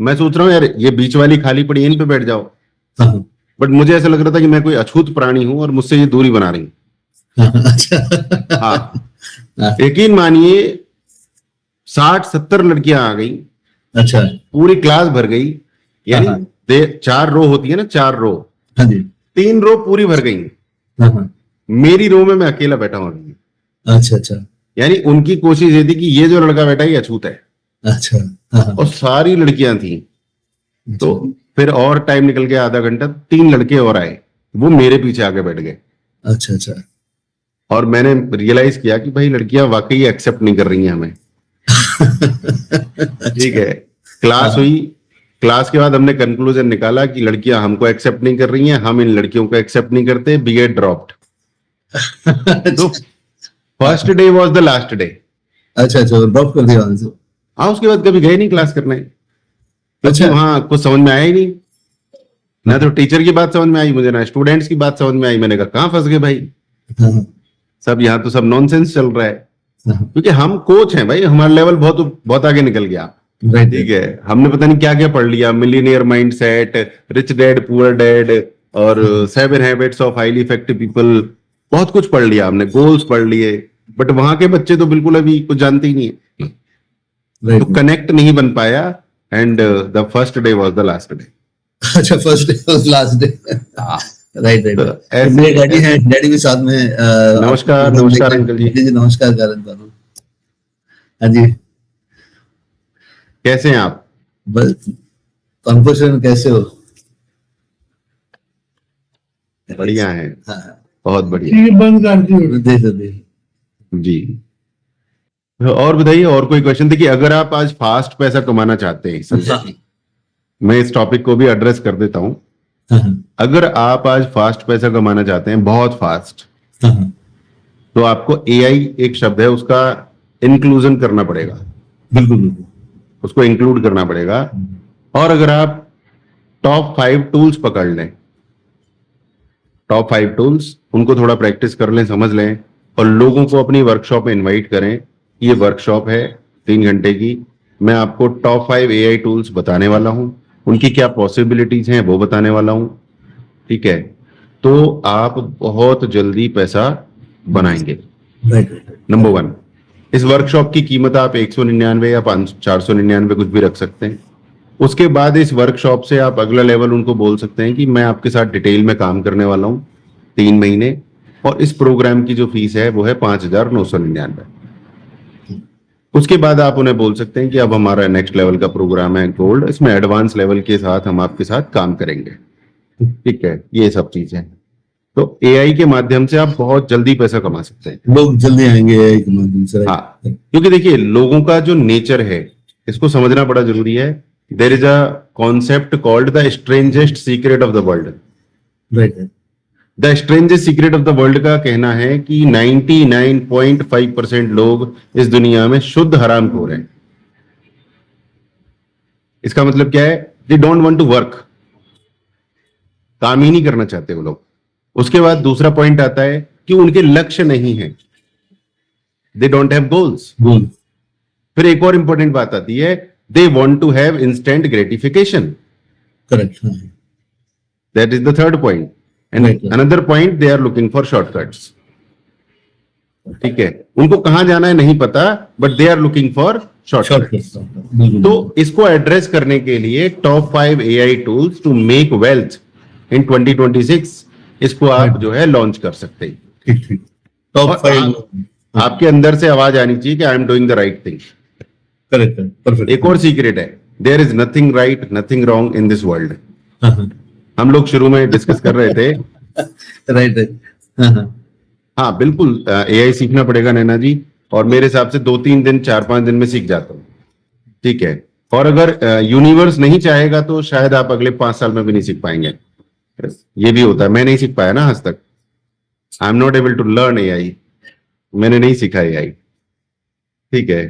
मैं सोच रहा हूँ यार ये बीच वाली खाली पड़ी, इन पे बैठ जाओ। बट मुझे ऐसा लग रहा था कि मैं कोई अछूत प्राणी हूं और मुझसे ये दूरी बना रही। हाँ, यकीन मानिए 60-70 लड़कियां आ गई। अच्छा, पूरी क्लास भर गई, यानी 4 रो होती है ना, 4 रो, 3 रो पूरी भर गई। मेरी रो में मैं अकेला बैठा हूं। अच्छा अच्छा, यानी उनकी कोशिश ये थी कि ये जो लड़का बैठा है ये अछूत है। अच्छा, और सारी लड़कियां थी। तो फिर और टाइम निकल गया, आधा घंटा, 3 लड़के और आए, वो मेरे पीछे आके बैठ गए। अच्छा अच्छा, और मैंने रियलाइज किया कि भाई लड़कियां वाकई एक्सेप्ट नहीं कर रही हैं हमें। ठीक है, क्लास हुई। क्लास के बाद हमने कंक्लूजन निकाला कि लड़कियां हमको एक्सेप्ट नहीं कर रही हैं, हम इन लड़कियों को एक्सेप्ट नहीं करते, बीएड ड्रॉप्ड। तो first day was the last day. अच्छा अच्छा, ड्रॉप कर दिया वहां से। हाँ, उसके बाद कभी गए नहीं क्लास करने। अच्छा, वहां कुछ समझ में आया ही नहीं, ना तो टीचर की बात समझ में आई मुझे, ना स्टूडेंट्स की बात समझ में आई। मैंने कहा कहाँ फंस गए भाई, सब यहाँ तो सब नॉनसेंस चल रहा है। क्योंकि हम कोच हैं भाई, हमारा लेवल बहुत बहुत आगे निकल गया। ठीक है, हमने पता नहीं क्या क्या पढ़ लिया, millionaire mindset, rich dad poor dad, और 7 habits of highly effective people, बहुत कुछ पढ़ लिया हमने, गोल्स पढ़ लिए। बट वहां के बच्चे तो बिल्कुल अभी कुछ जानते ही नहीं है, तो कनेक्ट नहीं बन पाया। And the first day was the last day. अच्छा, first day was last day. Right right. मेरे डैडी हैं, डैडी भी साथ में। नमस्कार, नमस्कार अंकल जी। जी नमस्कार करण। हाँ जी, कैसे हैं आप? बस कॉन्फ्रेंस कैसे हो? बढ़िया है, हाँ, बहुत बढ़िया। ये बंद कर दियो, दे दे। जी, और बताइए, और कोई क्वेश्चन? देखिए, अगर आप आज फास्ट पैसा कमाना चाहते हैं, संजय जी, मैं इस टॉपिक को भी एड्रेस कर देता हूं। हाँ, अगर आप आज फास्ट पैसा कमाना चाहते हैं, बहुत फास्ट, हाँ, तो आपको एआई एक शब्द है, उसका इंक्लूजन करना पड़ेगा, बिल्कुल बिल्कुल। उसको इंक्लूड करना पड़ेगा। और अगर आप टॉप 5 टूल्स पकड़ लें, टॉप 5 टूल्स, उनको थोड़ा प्रैक्टिस कर लें, समझ लें, और लोगों को अपनी वर्कशॉप में इनवाइट करें। ये वर्कशॉप है 3 घंटे की, मैं आपको टॉप 5 एआई टूल्स बताने वाला हूं, उनकी क्या पॉसिबिलिटीज हैं वो बताने वाला हूं, ठीक है? तो आप बहुत जल्दी पैसा बनाएंगे। राइट। नंबर 1, इस वर्कशॉप की कीमत आप 199 या 499 कुछ भी रख सकते हैं। उसके बाद इस वर्कशॉप से आप अगला लेवल उनको बोल सकते हैं कि मैं आपके साथ डिटेल में काम करने वाला हूं 3 महीने, और इस प्रोग्राम की जो फीस है वो है 5,999। उसके बाद आप उन्हें बोल सकते हैं कि अब हमारा नेक्स्ट लेवल का प्रोग्राम है गोल्ड, इसमें एडवांस लेवल के साथ हम आपके साथ काम करेंगे, ठीक है? ये सब चीजें, तो एआई के माध्यम से आप बहुत जल्दी पैसा कमा सकते हैं। लोग जल्दी आएंगे AI के माध्यम से। हाँ, क्योंकि देखिए, लोगों का जो नेचर है, इसको समझना बड़ा जरूरी है। There is a concept called the strangest secret of the world. Right. The strangest secret of the world का कहना है कि 99.5% लोग इस दुनिया में शुद्ध हरामखोर हैं। इसका मतलब क्या है? They don't want to work, काम ही नहीं करना चाहते वो लोग। उसके बाद दूसरा पॉइंट आता है कि उनके लक्ष्य नहीं है, दे डोंट हैव गोल्स। बोल। फिर एक और इंपॉर्टेंट बात आती है, they want to have instant gratification, correct. That is the third point. And Right. Another point, they are looking for shortcuts, ठीक है? उनको कहां जाना है नहीं पता, but they are looking for shortcuts. तो इसको एड्रेस करने के लिए top 5 AI tools to make wealth in 2026, इसको आप Right. जो है लॉन्च कर सकते हैं। ठीक ठीक। टॉप और 5। आपके अंदर से आवाज आनी चाहिए कि I am doing the right thing. Correct, perfect. एक और सीक्रेट है, there is nothing right nothing wrong in this world. हाँ, हम लोग शुरू में डिस्कस कर रहे थे। राइट। हाँ बिल्कुल, एआई सीखना पड़ेगा नैना जी, और मेरे हिसाब से 2-3 दिन 4-5 दिन में सीख जाता हूँ, ठीक है? और अगर यूनिवर्स नहीं चाहेगा तो शायद आप अगले 5 साल में भी नहीं सीख पाएंगे। ये भी होता है, मैं नहीं सीख पाया ना आज तक, I am not able to learn AI, मैंने नहीं सीखा एआई, ठीक है?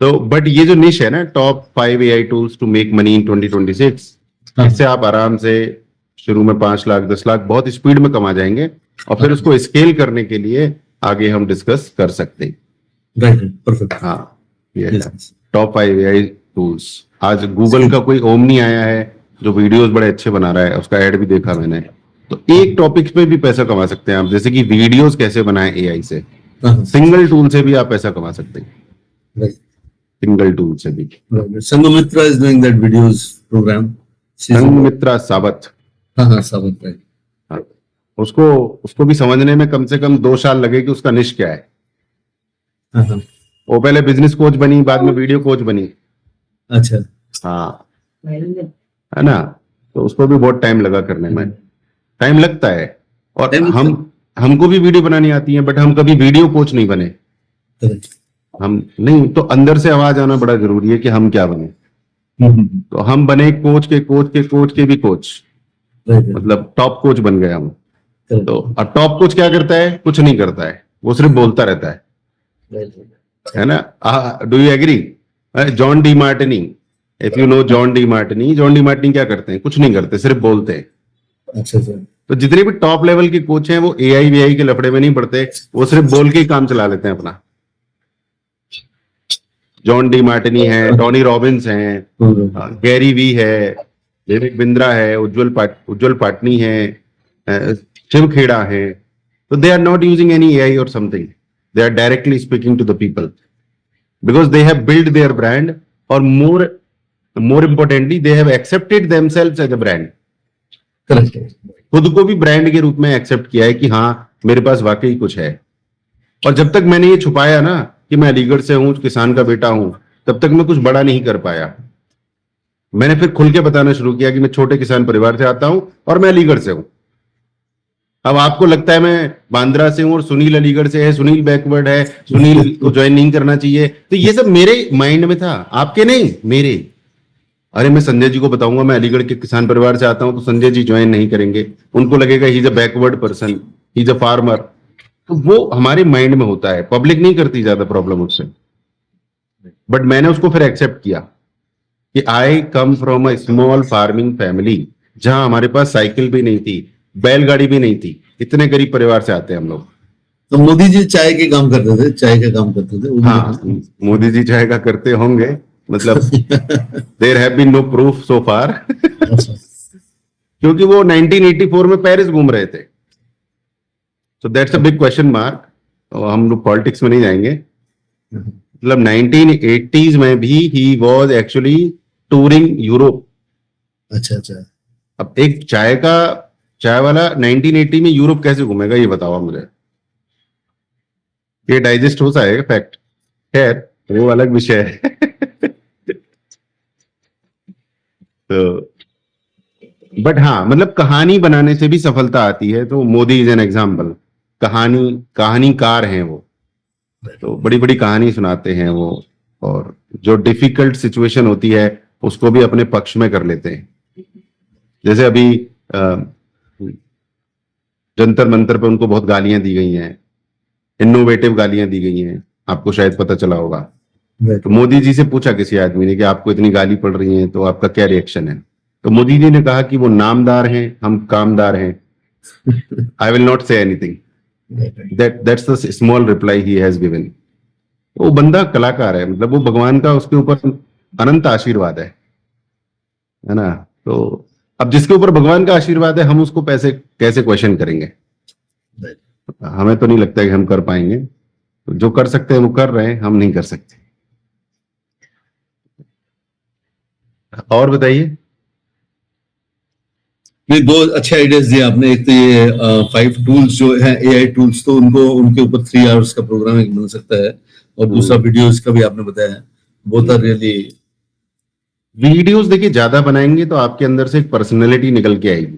तो बट ये जो निश है ना, top 5 AI tools to make money in 2026, इससे आप आराम से शुरू में 5 लाख 10 लाख बहुत स्पीड में कमा जाएंगे, और फिर उसको स्केल करने के लिए आगे हम डिस्कस कर सकते हैं। Right, perfect. हाँ, ये टॉप 5 एआई टूल्स। आज गूगल का कोई ओमनी आया है जो वीडियोस बड़े अच्छे बना रहा है, उसका ऐड भी देखा मैंने। तो एक टॉपिक पे भी पैसा कमा सकते हैं आप, जैसे कि वीडियोस कैसे बनाएं एआई से, सिंगल टूल से भी आप पैसा कमा सकते हैं, सिंगल टूल से भी। Sanghamitra is doing that videos program. Sanghamitra Sawant, हाँ, सावत है। हाँ, उसको भी समझने में कम से कम 2 साल लगे कि उसका निश क्या है। हाँ, वो पहले बिजनेस कोच बनी, बाद में वीडियो कोच बनी। अच्छा। हाँ, है ना? तो उसको भी बहुत टाइम लगा करने में, टाइम लगता है। और हमको भी वीडियो बनानी आती है, बट हम कभी वीडियो कोच नहीं बने। हम नहीं, तो अंदर से आवाज आना बड़ा जरूरी है कि हम क्या बने। तो हम बने कोच के कोच के कोच के भी कोच, मतलब टॉप कोच बन गए हम। तो और टॉप कोच क्या करता है? कुछ नहीं करता है, वो सिर्फ बोलता रहता है ना? Do you agree? John Demartini, if you know John Demartini क्या करते हैं? कुछ नहीं करते, सिर्फ बोलते हैं। अच्छा। तो जितने भी टॉप लेवल के कोच हैं वो एआई वीआई के लफड़े में नहीं पड़ते, वो सिर्फ बोल के ही काम चला लेते हैं अपना। जॉन डी मार्टिनी है, टोनी रॉबिन्स हैं, गैरी वी है, विवेक बिंद्रा है, उज्जवल पाटनी है, शिव खेड़ा है। तो they are not using any AI or something, they are directly speaking to the people because they have build their brand, और more importantly they have accepted themselves as a brand. खुद को भी ब्रांड के रूप में एक्सेप्ट किया है कि हाँ, मेरे पास वाकई कुछ है। और जब तक मैंने ये छुपाया ना, कि मैं अलीगढ़ से हूं, किसान का बेटा हूं, तब तक मैं कुछ बड़ा नहीं कर पाया। मैंने फिर खुल के बताना शुरू किया कि मैं छोटे किसान परिवार से आता हूं और मैं अलीगढ़ से हूं। अब आपको लगता है मैं बांद्रा से हूं और सुनील अलीगढ़ से है, सुनील बैकवर्ड है, सुनील को ज्वाइन नहीं करना चाहिए, तो ये सब मेरे माइंड में था, आपके नहीं, मेरे। अरे मैं संजय जी को बताऊंगा मैं अलीगढ़ के किसान परिवार से आता हूं, तो संजय जी ज्वाइन नहीं करेंगे, उनको लगेगा he is a backward person, he is a farmer. तो वो हमारे माइंड में होता है, पब्लिक नहीं करती ज्यादा प्रॉब्लम उससे। बट मैंने उसको फिर एक्सेप्ट किया कि I come from a small farming family, जहां हमारे पास साइकिल भी नहीं थी, बैलगाड़ी भी नहीं थी, इतने गरीब परिवार से आते हैं हम लोग। तो मोदी जी चाय के काम करते थे, चाय का काम करते थे वो भी हाँ, मोदी जी चाहे का करते होंगे, मतलब there have been no proof so far, अच्छा। क्योंकि वो 1984 में पेरिस घूम रहे थे। So that's a big question mark. हम लोग पॉलिटिक्स में नहीं जाएंगे। मतलब 1980s में भी he was actually touring Europe. अच्छा अच्छा। अब एक चाय वाला 1980 में यूरोप कैसे घूमेगा, ये बताओ आप मुझे। ये डाइजेस्ट हो जाएगा फैक्ट, खैर वो अलग विषय है। तो बट हाँ, मतलब कहानी बनाने से भी सफलता आती है, तो मोदी इज एन एग्जाम्पल। कहानीकार हैं वो, तो बड़ी बड़ी कहानी सुनाते हैं वो, और जो डिफिकल्ट सिचुएशन होती है उसको भी अपने पक्ष में कर लेते हैं। जैसे अभी जंतर मंतर पे उनको बहुत गालियां दी गई हैं, इनोवेटिव गालियां दी गई हैं, आपको शायद पता चला होगा। तो मोदी जी से पूछा किसी आदमी ने कि आपको इतनी गाली पड़ रही है तो आपका क्या रिएक्शन है, तो मोदी जी ने कहा कि वो नामदार हैं, हम कामदार हैं। I will not say anything, that's the small reply he has given. वो बंदा कलाकार है, मतलब वो भगवान का उसके ऊपर अनंत आशीर्वाद है ना। तो अब जिसके ऊपर भगवान का आशीर्वाद है, हम उसको कैसे क्वेश्चन करेंगे। हमें तो नहीं लगता कि हम कर पाएंगे, तो जो कर सकते हैं वो कर रहे हैं, हम नहीं कर सकते। और बताइए। ये दो अच्छे आइडियाज दिए आपने। एक तो ये 5 टूल्स जो है एआई टूल्स, तो उनके ऊपर 3 आवर्स का प्रोग्राम एक बन सकता है, और दूसरा वीडियोस का भी आपने बताया है। Both are really. वीडियोस देखिए ज्यादा बनाएंगे तो आपके अंदर से एक पर्सनैलिटी निकल के आएगी,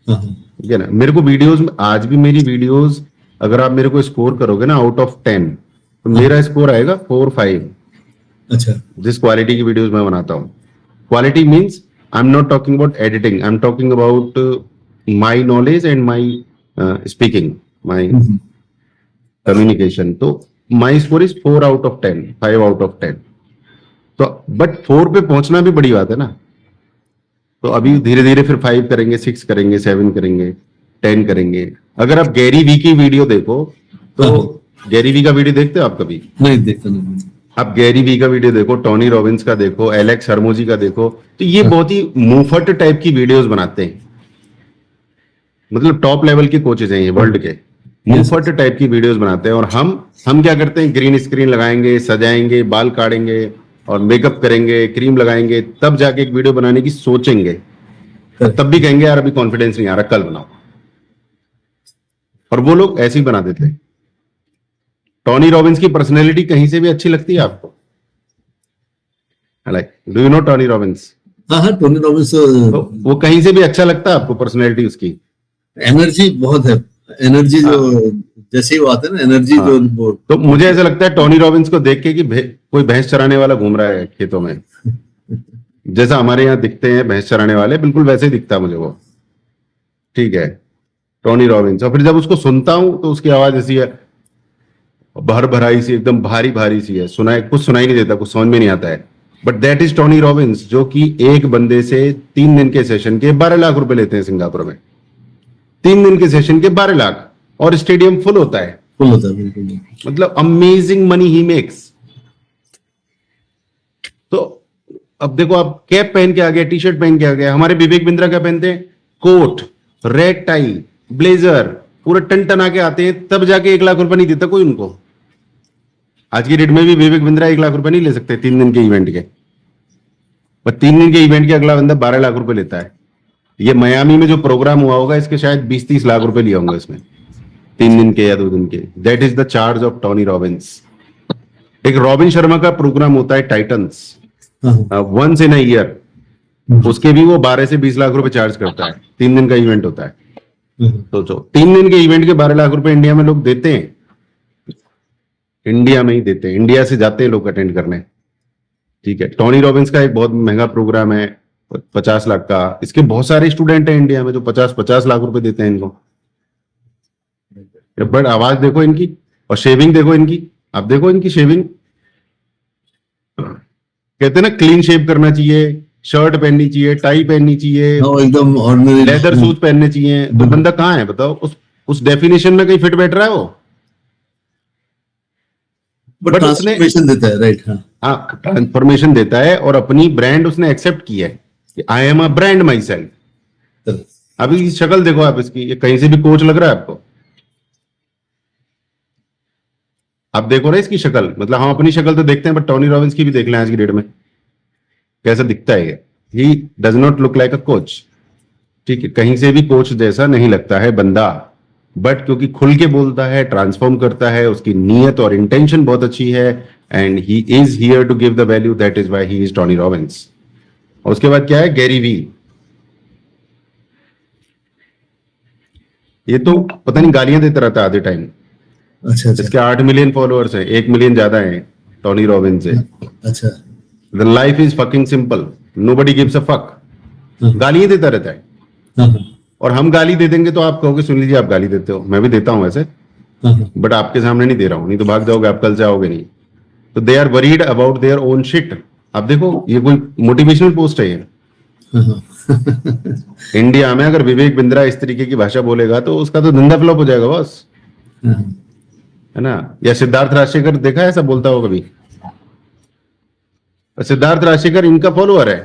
ठीक है ना। मेरे को वीडियोस में, आज भी मेरी वीडियोस अगर आप मेरे को स्कोर करोगे ना आउट ऑफ 10, तो मेरा स्कोर आएगा 4-5। अच्छा। जिस क्वालिटी की वीडियोस मैं बनाता हूँ, quality means I am not talking about editing, I am talking about my knowledge and my speaking, my communication. तो my score is 4 out of 10, 5 out of 10। तो बट 4 पे पहुंचना भी बड़ी बात है ना। तो अभी धीरे धीरे फिर 5 करेंगे, 6 करेंगे, 7 करेंगे, 10 करेंगे। अगर आप गैरी वी की वीडियो देखो तो गैरी वी का वीडियो देखते हो आप कभी? नहीं देखता नहीं। आप गैरी वी का वीडियो देखो, टोनी रॉबिन्स का देखो, एलेक्स हरमोजी का देखो, तो ये बहुत ही मुफट टाइप की वीडियोस बनाते हैं। मतलब टॉप लेवल के कोचेज हैं ये वर्ल्ड के, मुफट टाइप की वीडियोस बनाते हैं। और हम क्या करते हैं, ग्रीन स्क्रीन लगाएंगे, सजाएंगे, बाल काटेंगे और मेकअप करेंगे, क्रीम लगाएंगे, तब जाके एक वीडियो बनाने की सोचेंगे, तब भी कहेंगे यार अभी कॉन्फिडेंस नहीं आ रहा, कल बनाओ। और वो लोग ऐसे ही बना देते हैं। टोनी रॉबिन्स की पर्सनैलिटी कहीं से भी अच्छी लगती है आपको? Like do you know Tony Robbins? हाँ, टोनी रॉबिन्स तो वो कहीं से भी अच्छा लगता है आपको, पर्सनैलिटी उसकी? एनर्जी बहुत है। एनर्जी जो जैसे ही वो आते हैं ना, एनर्जी जो वो। तो मुझे ऐसा लगता है टोनी रॉबिन्स को देख के कि कोई भैंस चराने वाला घूम रहा है खेतों में, जैसा हमारे यहाँ दिखते हैं भैंस चराने वाले, बिल्कुल वैसे ही दिखता है मुझे वो। ठीक है, टोनी रॉबिन्स। और फिर जब उसको सुनता हूं तो उसकी आवाज ऐसी है, भर भराई सी, एकदम भारी भारी सी है, कुछ सुनाई नहीं देता, कुछ समझ में नहीं आता है। But that is Tony Robins, जो कि एक बंदे से 3 दिन के सेशन के 12 लाख रुपए लेते हैं सिंगापुर में। 3 दिन के सेशन के 12 लाख, और स्टेडियम फुल होता है। फुल होता है, बिल्कुल। मतलब अमेजिंग मनी ही मेक्स। तो अब देखो, आप कैप पहन के आ गया, टी शर्ट पहन के आ गया। हमारे विवेक बिंद्रा क्या पहनते हैं? कोट, रेड टाई, ब्लेजर, पूरे टन टन आके आते हैं, तब जाके 1 लाख रुपए नहीं देता कोई उनको। आज की डेट में भी विवेक बिंद्रा 1 लाख रुपए नहीं ले सकते 3 दिन के इवेंट के, पर 3 दिन के इवेंट के अगला बंदा 12 लाख रुपए लेता है। ये मयामी में जो प्रोग्राम हुआ होगा, इसके शायद 20-30 लाख रुपए लिया होंगे इसमें, 3 दिन के या 2 दिन के। That is the charge of Tony Robbins. एक रॉबिन शर्मा का प्रोग्राम होता है टाइटंस, हाँ, वंस इन अ ईयर, उसके भी वो 12 से 20 लाख रुपए चार्ज करता है, 3 दिन का इवेंट होता है। हाँ, सोचो 3 दिन के इवेंट के 12 लाख रुपए इंडिया में लोग देते हैं, इंडिया में ही देते हैं, इंडिया से जाते हैं लोग अटेंड करने। ठीक है, टोनी रॉबिन्स का एक बहुत महंगा प्रोग्राम है 50 लाख का, इसके बहुत सारे स्टूडेंट हैं इंडिया में जो 50-50 लाख रुपए देते हैं इनको। बट आवाज देखो इनकी, और शेविंग देखो इनकी, आप देखो इनकी शेविंग, कहते हैं ना क्लीन शेव करना चाहिए, शर्ट पहननी चाहिए, टाई पहननी चाहिए, हाँ, एकदम ऑर्डिनरी लेदर शूज पहनने चाहिए, तो बंदा कहाँ है बताओ, उस डेफिनेशन में कहीं फिट बैठ रहा है वो? बट but उसने- ट्रांसफॉर्मेशन देता है, राइट? हाँ, हाँ, ट्रांसफॉर्मेशन देता है, और अपनी ब्रांड उसने एक्सेप्ट किया है कि I am a brand my self. correct. अभी इसकी शक्ल देखो आप, इसकी ये कहीं से भी कोच लग रहा है आपको? आप देखो ना इसकी शक्ल, मतलब हम अपनी शक्ल तो देखते हैं, बट टोनी रॉबिन्स की भी देख लें आज की डेट में कैसा दिखता है ये। He does not look like a coach. ठीक है, कहीं से भी कोच जैसा नहीं लगता है बंदा, बट क्योंकि खुल के बोलता है, ट्रांसफॉर्म करता है, उसकी नीयत और इंटेंशन बहुत अच्छी है, and he is here to give the value, that is why he is Tony Robbins. और उसके बाद क्या है, गैरी वी। ये तो पता नहीं गालियां देता रहता है आधे टाइम। अच्छा, अच्छा, इसके 8 मिलियन फॉलोअर्स हैं, 1 मिलियन ज्यादा हैं टोनी रॉबिन्स से। अच्छा, the life is fucking simple, nobody gives a fuck. गालियां देता रहता है, हाँ, हाँ, और हम गाली दे देंगे तो आप कहोगे सुन लीजिए आप गाली देते हो, मैं भी देता हूं वैसे, हाँ, हाँ, बट आपके सामने नहीं दे रहा हूं, नहीं तो भाग जाओगे आप, कल से आओगे नहीं। तो they are worried about their own shit. आप देखो ये कोई मोटिवेशनल पोस्ट है ये? हाँ, हाँ, इंडिया में अगर विवेक बिंद्रा इस तरीके की भाषा बोलेगा तो उसका तो धंधा फ्लॉप हो जाएगा बॉस, हाँ, है ना? या सिद्धार्थ राजशेखर देखा है ऐसा बोलता हो कभी? सिद्धार्थ राजशेखर इनका फॉलोअर है।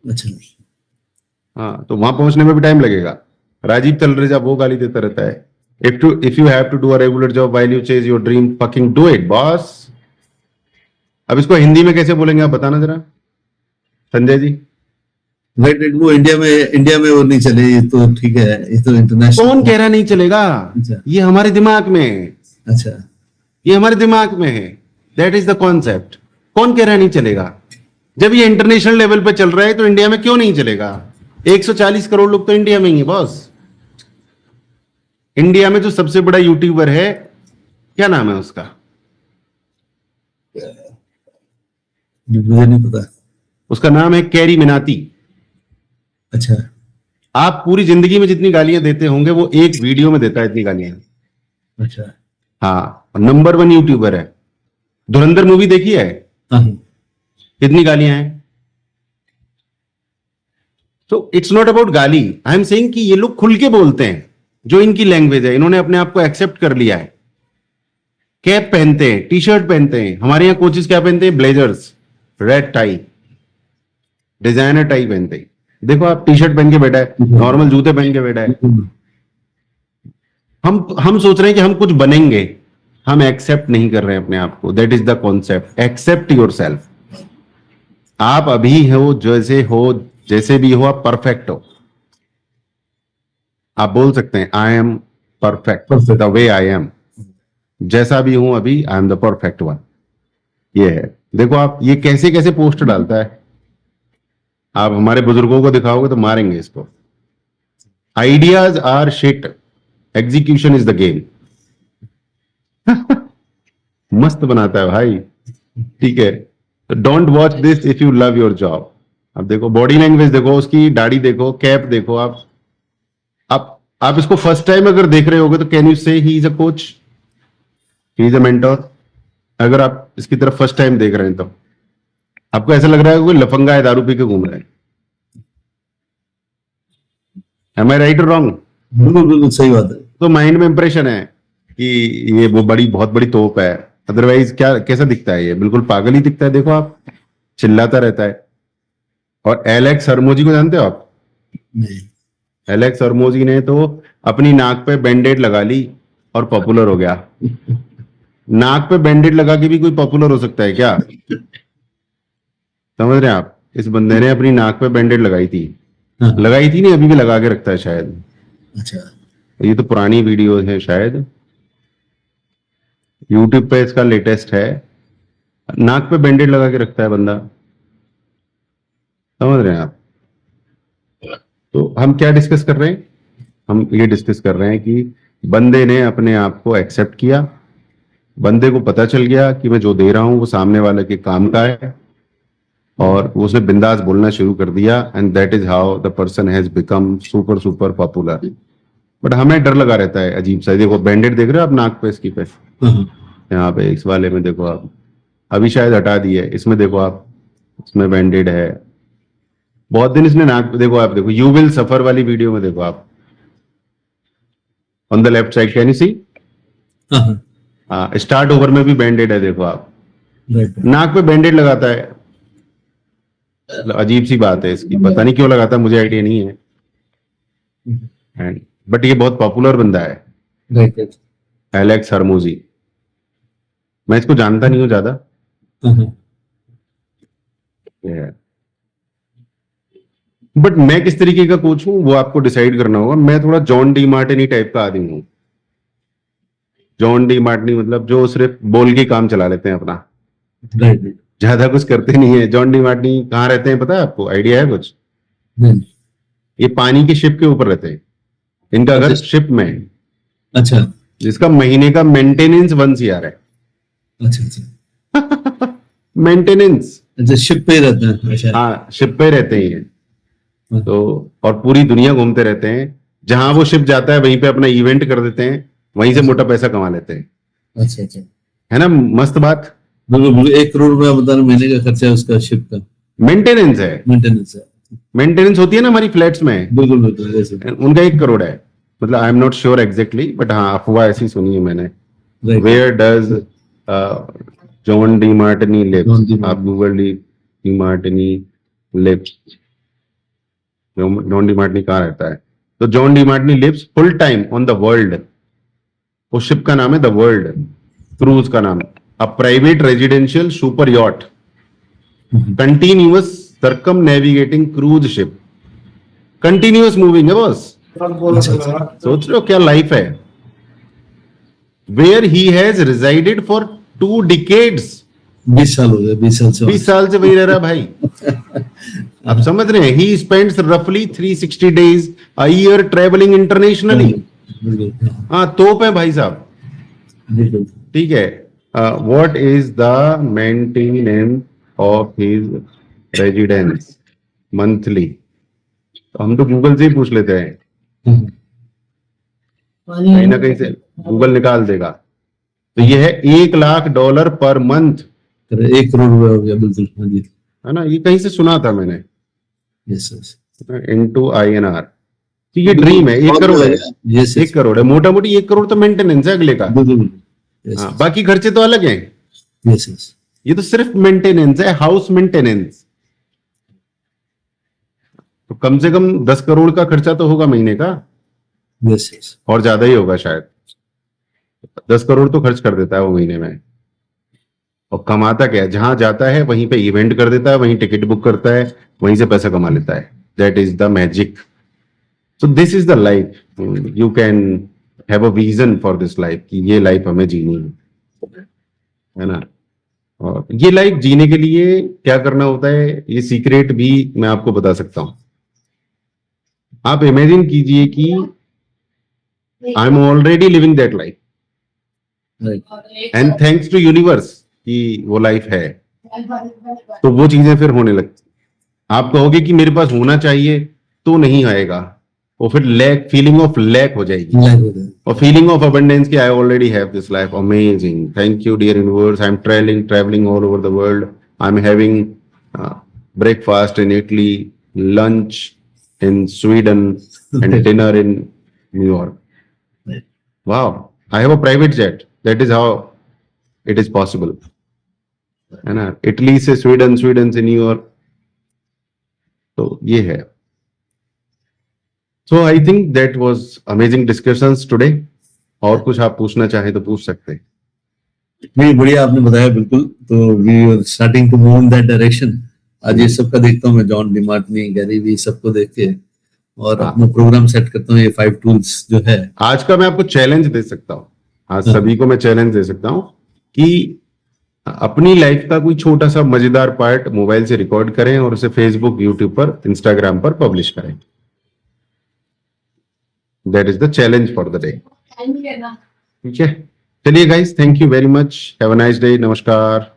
अच्छा, हाँ, तो वहां पहुंचने में भी टाइम लगेगा। राजीव तलरेजा वो गाली देता रहता है, if you have to do a regular job while you chase your dream, fucking do it boss. अब इसको हिंदी में कैसे बोलेंगे आप बताना जरा, संजय जी? राइट, वो इंडिया में वो नहीं चले, ये तो ठीक है, ये तो इंटरनेशनल। कौन कह रहा नहीं चलेगा? अच्छा। ये हमारे दिमाग में है, अच्छा, ये हमारे दिमाग में है, दैट इज द कॉन्सेप्ट। कौन कह रहा नहीं चलेगा? जब ये इंटरनेशनल लेवल पे चल रहा है तो इंडिया में क्यों नहीं चलेगा? 140 करोड़ लोग तो इंडिया में ही है बॉस। इंडिया में जो सबसे बड़ा यूट्यूबर है, क्या नाम है उसका? मुझे नहीं पता। उसका नाम है कैरी मिनाती। अच्छा, आप पूरी जिंदगी में जितनी गालियां देते होंगे वो एक वीडियो में देता है इतनी गालियां। अच्छा, हाँ, नंबर 1 यूट्यूबर है। धुरंधर मूवी देखी है? हाँ, हाँ, कितनी गालियां हैं? तो इट्स नॉट अबाउट गाली, आई एम सेइंग कि ये लोग खुल के बोलते हैं, जो इनकी लैंग्वेज है, इन्होंने अपने आप को एक्सेप्ट कर लिया है। कैप पहनते हैं, टी शर्ट पहनते हैं, हमारे यहाँ कोचेस क्या पहनते हैं? Blazers, red tie, designer tie पहनते हैं। देखो आप, टी शर्ट पहन के बैठा है, नॉर्मल जूते पहन के बैठा है। हम सोच रहे हैं कि हम कुछ बनेंगे, हम एक्सेप्ट नहीं कर रहे हैं अपने आप को। That is the concept, accept yourself. आप अभी हो जैसे भी हो, आप परफेक्ट हो। आप बोल सकते हैं I am perfect the way I am, जैसा भी हूं अभी, I am the perfect one. ये है, देखो आप ये कैसे कैसे पोस्ट डालता है। आप हमारे बुजुर्गों को दिखाओगे तो मारेंगे इसको। Ideas are shit, execution is the game. मस्त बनाता है भाई, ठीक है। Don't watch this if you love your job. अब देखो बॉडी लैंग्वेज देखो, उसकी दाढ़ी देखो, कैप देखो। आप इसको फर्स्ट टाइम अगर देख रहे होगे तो कैन यू से he is a coach, he is a mentor? अगर आप इसकी तरफ फर्स्ट टाइम देख रहे हैं तो आपको ऐसा लग रहा है कोई लफंगा है, दारू पी के घूम रहा है। Am I right or wrong? बिल्कुल बिल्कुल सही बात है। तो माइंड में इंप्रेशन है कि ये वो बहुत बड़ी तोप है, अदरवाइज क्या कैसा दिखता है? ये बिल्कुल पागल ही दिखता है। देखो आप, चिल्लाता रहता है। और एलेक्स हरमोजी को जानते हो आप? नहीं। एलेक्स हरमोजी ने तो अपनी नाक पे बैंडेड लगा ली और पॉपुलर हो गया। नाक पे बैंडेड लगा के भी कोई पॉपुलर हो सकता है क्या? समझ रहे हैं आप? इस बंदे ने अपनी नाक पे बैंडेड लगाई थी, हाँ, लगाई थी नहीं, अभी भी लगा के रखता है शायद। अच्छा, ये तो पुरानी वीडियो है शायद, यूट्यूब पे इसका लेटेस्ट है। नाक पे बैंडेड लगा के रखता है बंदा, समझ रहे हैं आप? तो हम क्या डिस्कस कर रहे हैं? हम ये डिस्कस कर रहे हैं कि बंदे ने अपने आप को एक्सेप्ट किया, बंदे को पता चल गया कि मैं जो दे रहा हूं वो सामने वाले के काम का है, और उसने बिंदास बोलना शुरू कर दिया, and that is how the person has become super super popular. But हमें डर लगा रहता है अजीब सा। देखो बैंडेड देख रहे हो आप नाक पे, इसकी पे, यहाँ पे इस वाले में देखो आप, अभी शायद हटा दी है, इसमें देखो आप, इसमें बैंडेड है, बहुत दिन इसने नाक पे, देखो आप, देखो यू विल सफर वाली वीडियो में देखो आप, on the left side, can you see? Start over में भी बैंडेड है, देखो आप, नाक पे बैंडेड लगाता है। अजीब सी बात है इसकी, पता नहीं क्यों लगाता है, मुझे आइडिया नहीं है। बट ये बहुत पॉपुलर बंदा है, एलेक्स हरमोजी। मैं इसको जानता नहीं हूं ज्यादा। बट मैं किस तरीके का कोच हूं वो आपको डिसाइड करना होगा। मैं थोड़ा जॉन डी मार्टिनी टाइप का आदमी हूं। जॉन डी मार्टिनी मतलब जो सिर्फ बोल के काम चला लेते हैं अपना, ज्यादा कुछ करते नहीं है। जॉन डी मार्टिनी कहाँ रहते हैं पता है आपको? आइडिया है कुछ? ये पानी की शिप के ऊपर रहते हैं, इनका घर शिप में है। अच्छा, जिसका महीने का मेंटेनेंस 1 CR है। अच्छा मेंटेनेंस, अच्छा, शिप पे रहते हैं। अच्छा, हाँ शिप पे रहते ही हैं। तो और पूरी दुनिया घूमते रहते हैं, जहां वो शिप जाता है वहीं पे अपना इवेंट कर देते हैं, वहीं से मोटा पैसा कमा लेते हैं। अच्छा अच्छा, है ना मस्त बात? बिल्कुल। 1 करोड़ रुपया बता रहे, महीने का खर्चा है उसका शिप का, मेंटेनेंस है। मेंटेनेंस है। मेंटेनेंस होती है ना हमारी फ्लैट्स में, बिल्कुल बिल्कुल ऐसे। उनका 1 करोड़ है। मतलब I am not sure exactly, but हाँ अफवाह ऐसी सुनी है मैंने। Where does John Demartini lives? आप Google Demartini lives, John Demartini कहाँ रहता है? तो John Demartini lives full time on the world. उस शिप का नाम है द वर्ल्ड, क्रूज का नाम, a private residential super yacht, continuous circumnavigating cruise ship, continuous moving है बॉस। सोच रहे हो क्या लाइफ है? Where he has resided for 2 decades। 20 साल हो गए, 20 साल से 20 साल से वही रह रहा भाई। आप समझ रहे हैं? ही स्पेंड्स रफली 360 days a year travelling internationally. बिल्कुल हाँ तोप है भाई साहब। बिल्कुल। ठीक है। What is the maintenance of his residence monthly? तो हम तो गूगल से ही पूछ लेते हैं, कहीं ना कहीं से गूगल निकाल देगा। तो ये है $1,00,000 पर मंथ, 1 करोड़ रुपया हो गया। बिल्कुल, हाँ जी, है ना? ये कहीं से सुना था मैंने, यस यस। Into INR। तो ये ड्रीम है। 1 करोड़ है, यस 1 करोड़ है, मोटा मोटी 1 करोड़ तो मेंटेनेंस है अगले का। बिल्कुल, हाँ, बाकी खर्चे तो अलग हैं। Yes yes. ये तो सिर्फ मेंटेनेंस है, हाउस मेंटेनेंस। तो कम से कम 10 करोड़ का खर्चा तो होगा महीने का, यस यस। और ज्यादा ही होगा शायद। 10 करोड़ तो खर्च कर देता है वो महीने में। और कमाता क्या है? जहां जाता है वहीं पे इवेंट कर देता है, वहीं टिकट बुक करता है, वहीं से पैसा कमा लेता है। That is the magic. So this is the life. You can have a vision for this life कि ये लाइफ हमें जीनी है ना? और ये लाइफ जीने के लिए क्या करना होता है, ये सीक्रेट भी मैं आपको बता सकता हूं। आप इमेजिन कीजिए कि I am already living that life, and thanks to universe कि वो लाइफ है, तो वो चीजें फिर होने लगती। आप कहोगे कि मेरे पास होना चाहिए, तो नहीं आएगा वो, फिर लैक, फीलिंग ऑफ लैक हो जाएगी, और फीलिंग ऑफ अबंडेंस की I already have this life, amazing, thank you dear universe, I am travelling all over the world, I am having breakfast in Italy, lunch in Sweden, and dinner in New York. Wow, I have a private jet. That is how it is possible. है ना? इटली से स्वीडन, स्वीडन से न्यूयॉर्क। तो ये है। So I think that was amazing discussions today. और कुछ आप पूछना चाहे तो पूछ सकते हैं। नहीं, बढ़िया आपने बताया। बिल्कुल, तो we are starting to move in that direction. आज ये सबका देखता हूँ मैं, John Demartini, Gary Vee, सबको देख के, और अपना प्रोग्राम सेट करता हूँ। ये 5 टूल्स जो है, आज का मैं आपको चैलेंज दे सकता हूँ, आज सभी को मैं चैलेंज दे सकता हूँ कि अपनी लाइफ का कोई छोटा सा मजेदार पार्ट मोबाइल से रिकॉर्ड करें और उसे फेसबुक, यूट्यूब पर, इंस्टाग्राम पर पब्लिश करें. That is the challenge for the day. ठीक है, चलिए guys, thank you very much. Have a nice day. नमस्कार.